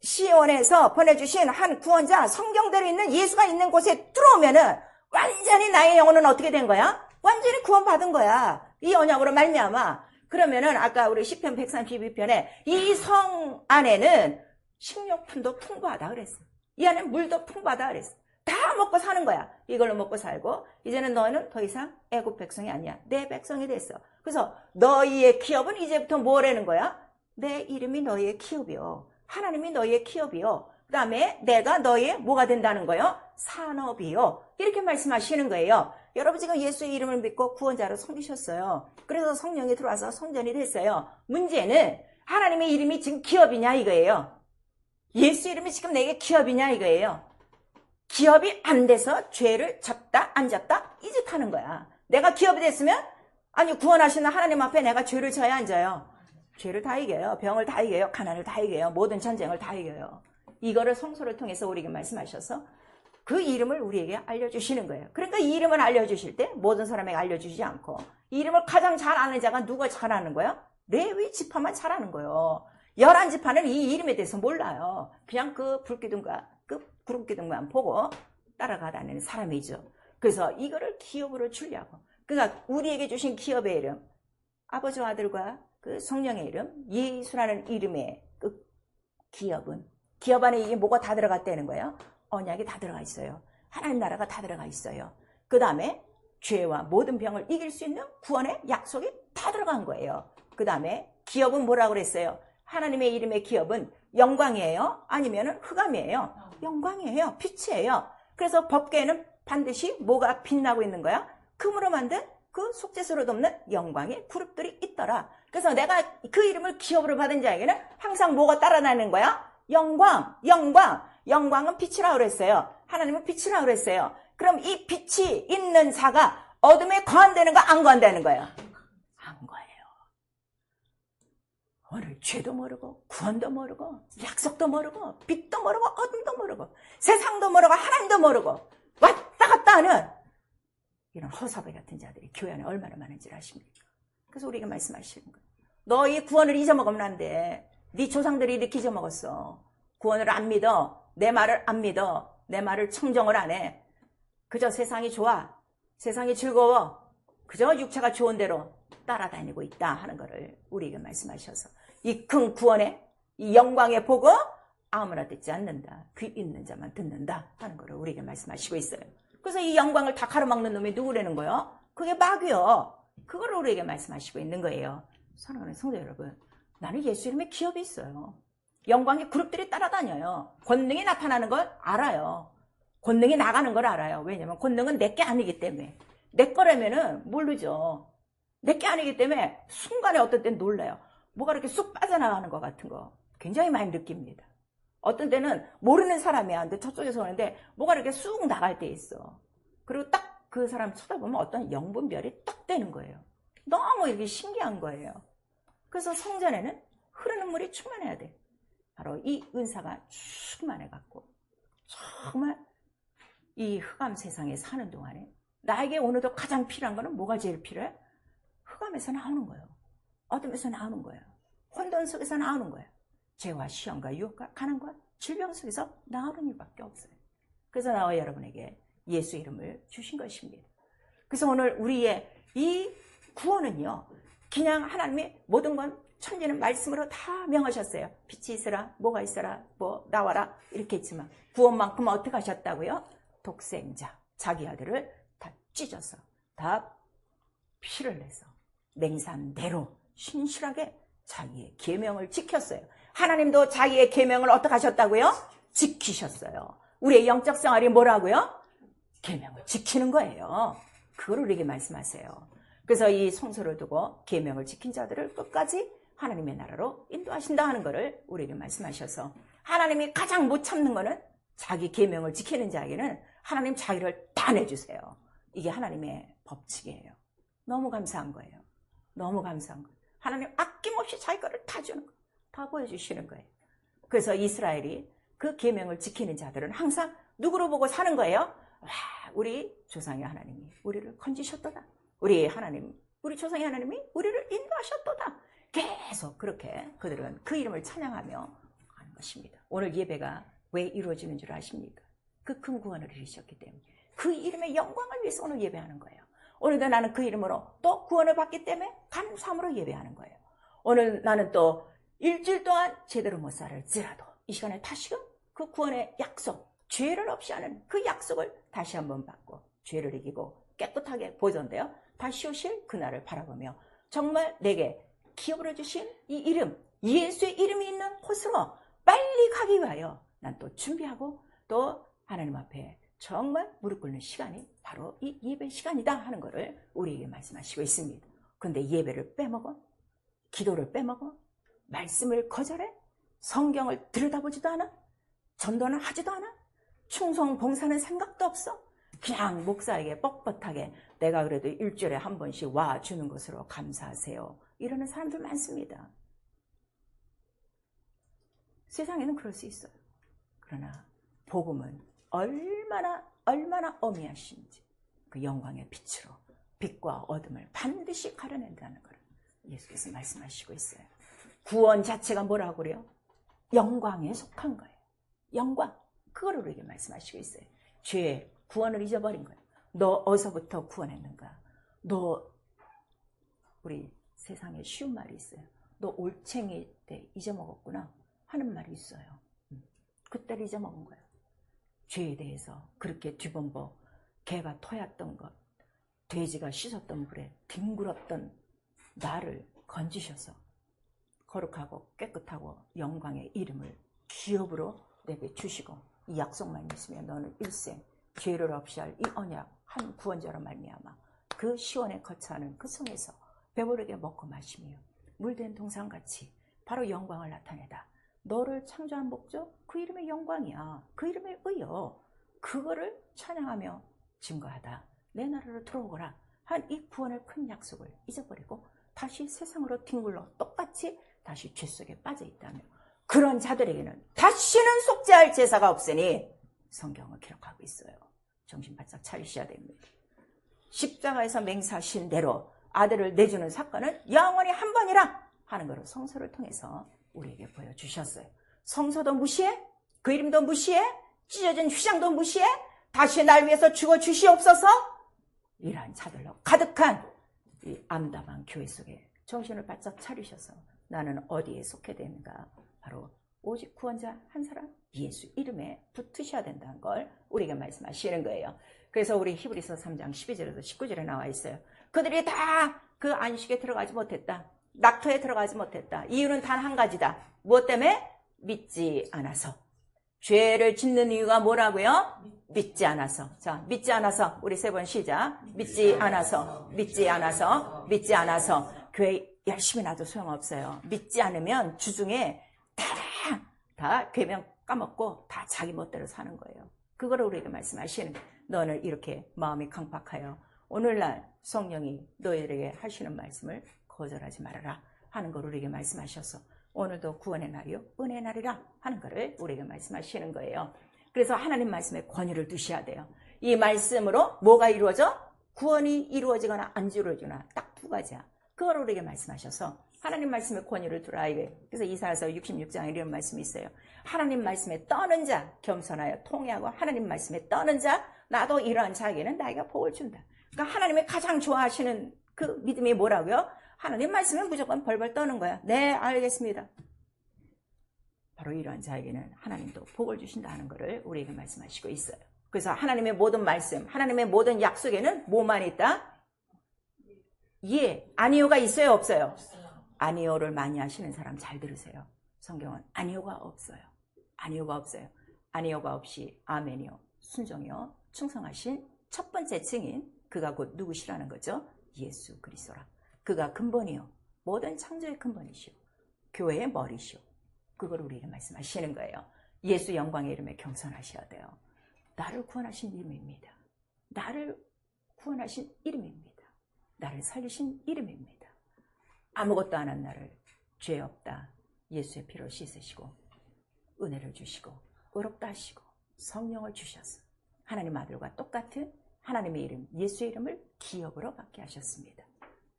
시온에서 보내주신 한 구원자 성경대로 있는 예수가 있는 곳에 들어오면은 완전히 나의 영혼은 어떻게 된 거야? 완전히 구원받은 거야. 이 언약으로 말미암아. 그러면은 아까 우리 시편 132편에 이 성 안에는 식료품도 풍부하다 그랬어. 이 안에 물도 풍부하다 그랬어. 다 먹고 사는 거야. 이걸로 먹고 살고 이제는 너는 더 이상 애국 백성이 아니야. 내 백성이 됐어. 그래서 너희의 기업은 이제부터 뭐라는 거야? 내 이름이 너희의 기업이요. 하나님이 너희의 기업이요. 그 다음에 내가 너희의 뭐가 된다는 거요? 산업이요. 이렇게 말씀하시는 거예요. 여러분 지금 예수의 이름을 믿고 구원자로 섬기셨어요. 그래서 성령이 들어와서 성전이 됐어요. 문제는 하나님의 이름이 지금 기업이냐 이거예요. 예수 이름이 지금 내게 기업이냐 이거예요. 기업이 안 돼서 죄를 졌다 안 졌다 이 짓 하는 거야. 내가 기업이 됐으면 아니 구원하시는 하나님 앞에 내가 죄를 져야 안 져요? 죄를 다 이겨요. 병을 다 이겨요. 가난을 다 이겨요. 모든 전쟁을 다 이겨요. 이거를 성서를 통해서 우리에게 말씀하셔서 그 이름을 우리에게 알려주시는 거예요. 그러니까 이 이름을 알려주실 때 모든 사람에게 알려주지 않고 이 이름을 가장 잘 아는 자가 누가 잘 아는 거예요? 레위 지파만 잘 아는 거예요. 11지파는 이 이름에 대해서 몰라요. 그냥 그 불기둥과 그 구름기둥만 보고 따라가다니는 사람이죠. 그래서 이거를 기업으로 주려고. 그러니까 우리에게 주신 기업의 이름, 아버지와 아들과 그 성령의 이름, 예수라는 이름의 그 기업은 기업 안에 이게 뭐가 다 들어갔다는 거예요? 언약이 다 들어가 있어요. 하나님 나라가 다 들어가 있어요. 그 다음에 죄와 모든 병을 이길 수 있는 구원의 약속이 다 들어간 거예요. 그 다음에 기업은 뭐라고 그랬어요? 하나님의 이름의 기업은 영광이에요? 아니면 흑암이에요? 영광이에요. 빛이에요. 그래서 법궤에는 반드시 뭐가 빛나고 있는 거야? 금으로 만든 그 속죄소로 덮는 영광의 그룹들이 있더라. 그래서 내가 그 이름을 기업으로 받은 자에게는 항상 뭐가 따라다니는 거야? 영광, 영광. 영광은 빛이라고 그랬어요. 하나님은 빛이라고 그랬어요. 그럼 이 빛이 있는 자가 어둠에 거한되는가 안 거한되는 거예요? 안 거예요. 오늘 죄도 모르고 구원도 모르고 약속도 모르고 빛도 모르고 어둠도 모르고 세상도 모르고 하나님도 모르고 왔다 갔다 하는 이런 허사배 같은 자들이 교회 안에 얼마나 많은지 아십니까? 그래서 우리가 말씀하시는 거예요. 너희 구원을 잊어먹으면 안 돼. 네 조상들이 이렇게 잊어먹었어. 구원을 안 믿어. 내 말을 안 믿어. 내 말을 청정을 안 해. 그저 세상이 좋아. 세상이 즐거워. 그저 육체가 좋은 대로 따라다니고 있다 하는 것을 우리에게 말씀하셔서 이 큰 구원의 이 영광의 복음 아무나 듣지 않는다. 귀 있는 자만 듣는다 하는 것을 우리에게 말씀하시고 있어요. 그래서 이 영광을 다 가로막는 놈이 누구라는 거예요? 그게 마귀요. 그걸 우리에게 말씀하시고 있는 거예요. 사랑하는 성도 여러분, 나는 예수 이름의 기업이 있어요. 영광의 그룹들이 따라다녀요. 권능이 나타나는 걸 알아요. 권능이 나가는 걸 알아요. 왜냐면 권능은 내게 아니기 때문에. 내 거라면은 모르죠. 내게 아니기 때문에 순간에 어떤 때는 놀라요. 뭐가 이렇게 쑥 빠져나가는 것 같은 거 굉장히 많이 느낍니다. 어떤 때는 모르는 사람이야. 근데 저쪽에서 오는데 뭐가 이렇게 쑥 나갈 때 있어. 그리고 딱 그 사람 쳐다보면 어떤 영분별이 딱 되는 거예요. 너무 이렇게 신기한 거예요. 그래서 성전에는 흐르는 물이 충만해야 돼. 바로 이 은사가 충만해갖고 정말 이 흑암 세상에 사는 동안에 나에게 오늘도 가장 필요한 거는 뭐가 제일 필요해? 흑암에서 나오는 거예요. 어둠에서 나오는 거예요. 혼돈 속에서 나오는 거예요. 죄와 시험과 유혹과 가난과 질병 속에서 나오는 일밖에 없어요. 그래서 나와 여러분에게 예수 이름을 주신 것입니다. 그래서 오늘 우리의 이 구원은요, 그냥 하나님이 모든 건 천지는 말씀으로 다 명하셨어요. 빛이 있으라, 뭐가 있어라, 뭐 나와라 이렇게 했지만 구원만큼은 어떻게 하셨다고요? 독생자, 자기 아들을 다 찢어서 다 피를 내서 맹산대로 신실하게 자기의 계명을 지켰어요. 하나님도 자기의 계명을 어떻게 하셨다고요? 지키셨어요. 우리의 영적 생활이 뭐라고요? 계명을 지키는 거예요. 그걸 우리에게 말씀하세요. 그래서 이 성소를 두고 계명을 지킨 자들을 끝까지 하나님의 나라로 인도하신다 하는 것을 우리에게 말씀하셔서, 하나님이 가장 못 참는 거는 자기 계명을 지키는 자에게는 하나님 자기를 다 내주세요. 이게 하나님의 법칙이에요. 너무 감사한 거예요. 너무 감사한 거예요. 하나님 아낌없이 자기 거를 다 주는 거예요. 다 보여주시는 거예요. 그래서 이스라엘이 그 계명을 지키는 자들은 항상 누구로 보고 사는 거예요? 와, 우리 조상의 하나님이 우리를 건지셨도다. 우리 하나님, 우리 조상의 하나님이 우리를 인도하셨도다. 계속 그렇게 그들은 그 이름을 찬양하며 하는 것입니다. 오늘 예배가 왜 이루어지는 줄 아십니까? 그 큰 구원을 이루셨기 때문에 그 이름의 영광을 위해서 오늘 예배하는 거예요. 오늘도 나는 그 이름으로 또 구원을 받기 때문에 감사함으로 예배하는 거예요. 오늘 나는 또 일주일 동안 제대로 못 살을지라도 이 시간에 다시금 그 구원의 약속, 죄를 없이 하는 그 약속을 다시 한번 받고 죄를 이기고 깨끗하게 보존되어 다시 오실 그날을 바라보며 정말 내게 기업을 주신 이 이름, 예수의 이름이 있는 곳으로 빨리 가기 위하여 난 또 준비하고 또 하나님 앞에 정말 무릎 꿇는 시간이 바로 이 예배 시간이다 하는 것을 우리에게 말씀하시고 있습니다. 그런데 예배를 빼먹어, 기도를 빼먹어, 말씀을 거절해, 성경을 들여다보지도 않아, 전도는 하지도 않아, 충성 봉사는 생각도 없어, 그냥 목사에게 뻣뻣하게 내가 그래도 일주일에 한 번씩 와주는 것으로 감사하세요. 이러는 사람들 많습니다. 세상에는 그럴 수 있어요. 그러나 복음은 얼마나 어미하신지 그 영광의 빛으로 빛과 어둠을 반드시 가려낸다는 것을 예수께서 말씀하시고 있어요. 구원 자체가 뭐라고 그래요? 영광에 속한 거예요. 영광. 그걸 우리에게 말씀하시고 있어요. 죄, 구원을 잊어버린 거예요. 너 어디서부터 구원했는가? 너, 우리 세상에 쉬운 말이 있어요. 너 올챙이 때 잊어먹었구나 하는 말이 있어요. 그때를 잊어먹은 거예요. 죄에 대해서 그렇게 뒤범벅, 개가 토였던 것, 돼지가 씻었던 물에 뒹굴었던 나를 건지셔서 거룩하고 깨끗하고 영광의 이름을 기업으로 내게 주시고 이 약속만 있으면 너는 일생 죄를 없이 할 이 언약 한 구원자로 말미암아 그 시온에 거처하는 그 성에서 배부르게 먹고 마시며 물된 동산같이 바로 영광을 나타내다. 너를 창조한 목적, 그 이름의 영광이야. 그 이름의 의요. 그거를 찬양하며 증거하다. 내 나라로 들어오거라 한 이 구원의 큰 약속을 잊어버리고 다시 세상으로 뒹굴러 똑같이 다시 죄 속에 빠져 있다며 그런 자들에게는 다시는 속죄할 제사가 없으니 성경을 기록하고 있어요. 정신 바짝 차리셔야 됩니다. 십자가에서 맹사하신 대로 아들을 내주는 사건은 영원히 한 번이라 하는 것을 성서를 통해서 우리에게 보여주셨어요. 성서도 무시해? 그 이름도 무시해? 찢어진 휘장도 무시해? 다시 날 위해서 죽어주시옵소서? 이러한 자들로 가득한 이 암담한 교회 속에 정신을 바짝 차리셔서 나는 어디에 속해 되는가? 바로 오직 구원자 한 사람 예수 이름에 붙으셔야 된다는 걸 우리에게 말씀하시는 거예요. 그래서 우리 히브리서 3장 12절에서 19절에 나와 있어요. 그들이 다 그 안식에 들어가지 못했다. 낙토에 들어가지 못했다. 이유는 단 한 가지다. 무엇 때문에? 믿지 않아서. 죄를 짓는 이유가 뭐라고요? 믿지 않아서. 자, 믿지 않아서. 우리 세 번 시작. 믿지 않아서. 믿지 않아서. 믿지 않아서. 교회 열심히 놔도 소용없어요. 믿지 않으면 주중에 다 계명 까먹고 다 자기 멋대로 사는 거예요. 그거를 우리에게 말씀하시는 거예요. 너는 이렇게 마음이 강팍하여 오늘날 성령이 너희들에게 하시는 말씀을 거절하지 말아라 하는 걸 우리에게 말씀하셔서 오늘도 구원의 날이요 은혜의 날이라 하는 것을 우리에게 말씀하시는 거예요. 그래서 하나님 말씀에 권위를 두셔야 돼요. 이 말씀으로 뭐가 이루어져? 구원이 이루어지거나 안 이루어지거나 딱 두 가지야. 그걸 우리에게 말씀하셔서 하나님 말씀에 권위를 두라. 그래서 이사야서 66장에 이런 말씀이 있어요. 하나님 말씀에 떠는 자 겸손하여 통회하고 하나님 말씀에 떠는 자 나도 이러한 자에게는 나이가 복을 준다. 그러니까 하나님이 가장 좋아하시는 그 믿음이 뭐라고요? 하나님 말씀에 무조건 벌벌 떠는 거야. 네, 알겠습니다. 바로 이러한 자에게는 하나님도 복을 주신다 하는 것을 우리에게 말씀하시고 있어요. 그래서 하나님의 모든 말씀, 하나님의 모든 약속에는 뭐만 있다? 예, 아니오가 있어요, 없어요? 아니오를 많이 하시는 사람 잘 들으세요. 성경은 아니오가 없어요. 아니오가 없어요. 아니오가 없이 아멘이요, 순종이요, 충성하신 첫 번째 증인, 그가 곧 누구시라는 거죠? 예수 그리스도라. 그가 근본이요, 모든 창조의 근본이시오, 교회의 머리시오. 그걸 우리에게 말씀하시는 거예요. 예수 영광의 이름에 겸손하셔야 돼요. 나를 구원하신 이름입니다. 나를 구원하신 이름입니다. 나를 살리신 이름입니다. 아무것도 안 한 나를 죄 없다 예수의 피로 씻으시고 은혜를 주시고 의롭다 하시고 성령을 주셔서 하나님 아들과 똑같은 하나님의 이름 예수의 이름을 기업으로 받게 하셨습니다.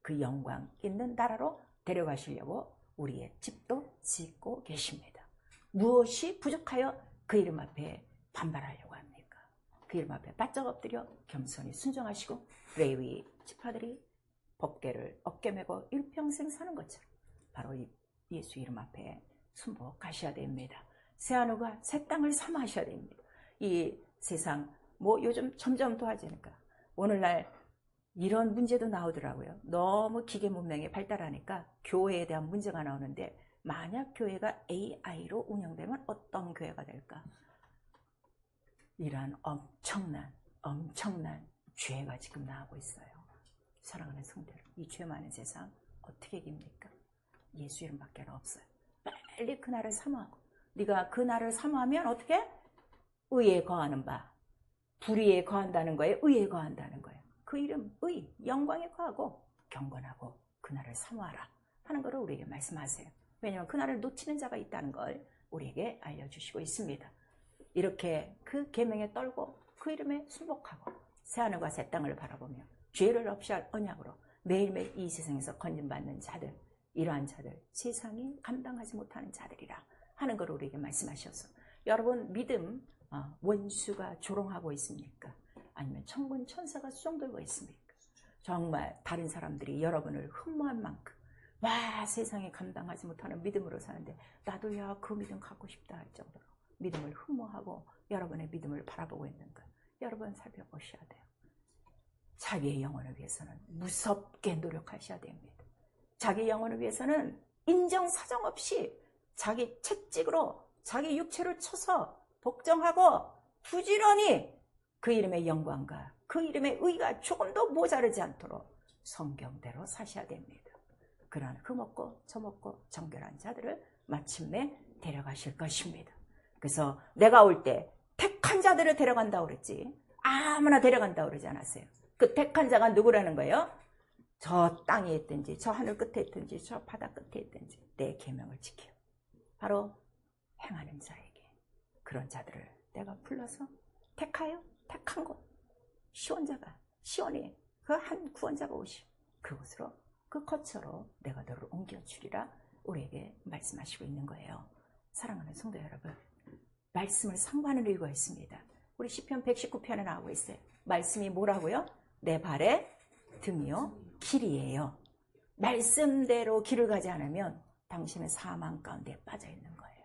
그 영광 있는 나라로 데려가시려고 우리의 집도 짓고 계십니다. 무엇이 부족하여 그 이름 앞에 반발하려고 합니까? 그 이름 앞에 바짝 엎드려 겸손히 순종하시고 레위 지파들이 법궤를 어깨 메고 일평생 사는 것처럼 바로 이 예수 이름 앞에 순복하셔야 됩니다. 새 하늘과 새 땅을 삼아하셔야 됩니다. 이 세상 뭐 요즘 점점 도와지니까 오늘날 이런 문제도 나오더라고요. 너무 기계 문명이 발달하니까 교회에 대한 문제가 나오는데 만약 교회가 AI로 운영되면 어떤 교회가 될까? 이러한 엄청난 죄가 지금 나오고 있어요. 사랑하는 성도들, 이 죄 많은 세상 어떻게 이깁니까? 예수 이름밖에 없어요. 빨리 그 날을 사모하고, 네가 그 날을 사모하면 어떻게? 의에 거하는 바, 불의에 거한다는 거예요. 의에 거한다는 거예요. 그 이름 의, 영광에 거하고 경건하고 그 날을 사모하라 하는 것을 우리에게 말씀하세요. 왜냐하면 그 날을 놓치는 자가 있다는 걸 우리에게 알려주시고 있습니다. 이렇게 그 계명에 떨고 그 이름에 순복하고 새하늘과 새 땅을 바라보며 죄를 없이 할 언약으로 매일매일 이 세상에서 건진받는 자들, 이러한 자들, 세상이 감당하지 못하는 자들이라 하는 걸 우리에게 말씀하셔서 여러분 믿음 원수가 조롱하고 있습니까? 아니면 천군 천사가 수종들고 있습니까? 정말 다른 사람들이 여러분을 흠모한 만큼 와 세상에 감당하지 못하는 믿음으로 사는데 나도 야 그 믿음 갖고 싶다 할 정도로 믿음을 흠모하고 여러분의 믿음을 바라보고 있는 것 여러분 살펴보셔야 돼요. 자기의 영혼을 위해서는 무섭게 노력하셔야 됩니다. 자기 영혼을 위해서는 인정사정 없이 자기 채찍으로 자기 육체를 쳐서 복종하고 부지런히 그 이름의 영광과 그 이름의 의가 조금도 모자르지 않도록 성경대로 사셔야 됩니다. 그러한 흠없고 저먹고 정결한 자들을 마침내 데려가실 것입니다. 그래서 내가 올 때 택한 자들을 데려간다고 그랬지 아무나 데려간다고 그러지 않았어요. 그 택한 자가 누구라는 거예요? 저 땅에 있든지 저 하늘 끝에 있든지 저 바다 끝에 있든지 내 계명을 지켜 바로 행하는 자에게 그런 자들을 내가 불러서 택하여 택한 곳 시온자가 시온에 그 한 구원자가 오시 그곳으로 그 거처로 내가 너를 옮겨주리라 우리에게 말씀하시고 있는 거예요. 사랑하는 성도 여러분 말씀을 상고하는 이유가 있습니다. 우리 시편 119편에 나오고 있어요. 말씀이 뭐라고요? 내 발의 등이요 길이에요. 말씀대로 길을 가지 않으면 당신은 사망 가운데 빠져 있는 거예요.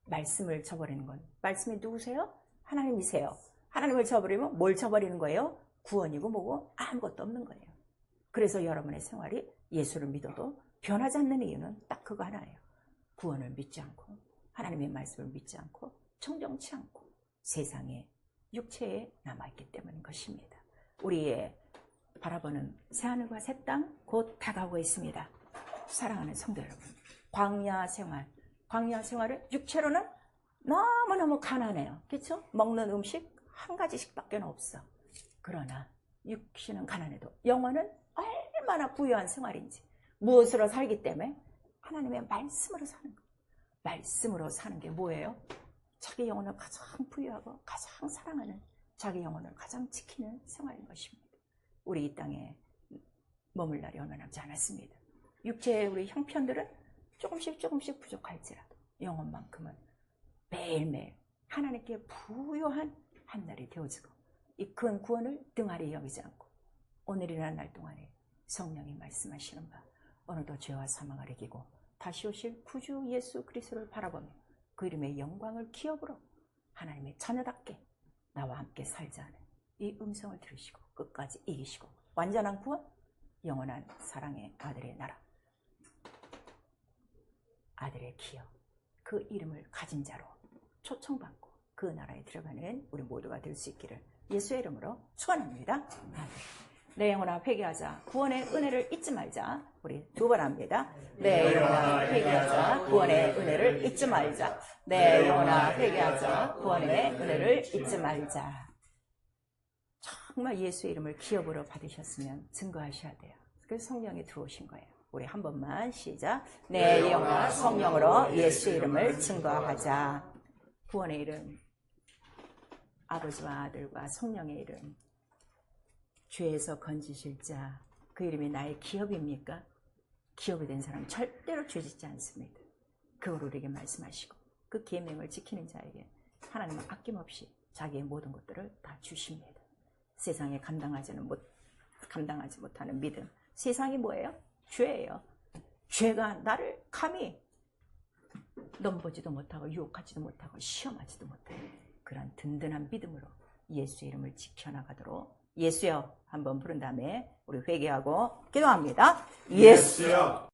말씀을 저버리는 건 말씀이 누구세요? 하나님이세요. 하나님을 저버리면 뭘 저버리는 거예요? 구원이고 뭐고 아무것도 없는 거예요. 그래서 여러분의 생활이 예수를 믿어도 변하지 않는 이유는 딱 그거 하나예요. 구원을 믿지 않고 하나님의 말씀을 믿지 않고 청정치 않고 세상에 육체에 남아있기 때문인 것입니다. 우리의 바라보는 새하늘과 새 땅 곧 다가오고 있습니다. 사랑하는 성도 여러분 광야 생활을 육체로는 너무너무 가난해요. 그렇죠? 먹는 음식 한 가지씩밖에 없어. 그러나 육신은 가난해도 영혼은 얼마나 부유한 생활인지 무엇으로 살기 때문에 하나님의 말씀으로 사는 거예요. 말씀으로 사는 게 뭐예요? 자기 영혼을 가장 부유하고 가장 사랑하는, 자기 영혼을 가장 지키는 생활인 것입니다. 우리 이 땅에 머물 날이 얼마 남지 않았습니다. 육체의 우리 형편들은 조금씩 부족할지라도 영혼만큼은 매일매일 하나님께 부요한 한 날이 되어지고, 이 큰 구원을 등한히 여기지 않고 오늘이라는 날 동안에 성령이 말씀하시는 바 어느덧 죄와 사망을 이기고 다시 오실 구주 예수 그리스도를 바라보며 그 이름의 영광을 기업으로 하나님의 자녀답게 나와 함께 살자는 이 음성을 들으시고 끝까지 이기시고 완전한 구원, 영원한 사랑의 아들의 나라, 아들의 기업, 그 이름을 가진 자로 초청받고 그 나라에 들어가는 우리 모두가 될 수 있기를 예수의 이름으로 축원합니다. 아멘. 내 영혼아 회개하자, 구원의 은혜를 잊지 말자. 우리 두 번 합니다. 내 영혼아 회개하자, 구원의 은혜를 잊지 말자. 내 영혼아 회개하자, 구원의 은혜를 잊지 말자. 정말 예수의 이름을 기업으로 받으셨으면 증거하셔야 돼요. 그래서 성령이 들어오신 거예요. 우리 한 번만 시작. 내 영혼아 성령으로 예수의 이름을 증거하자. 구원의 이름, 아버지와 아들과 성령의 이름, 죄에서 건지실 자, 그 이름이 나의 기업입니까? 기업이 된 사람 절대로 죄짓지 않습니다. 그걸 우리에게 말씀하시고 그 계명을 지키는 자에게 하나님은 아낌없이 자기의 모든 것들을 다 주십니다. 세상에 감당하지 못하는 믿음. 세상이 뭐예요? 죄예요. 죄가 나를 감히 넘보지도 못하고 유혹하지도 못하고 시험하지도 못해요. 그런 든든한 믿음으로 예수의 이름을 지켜나가도록 예수여 한번 부른 다음에 우리 회개하고 기도합니다. 예수여.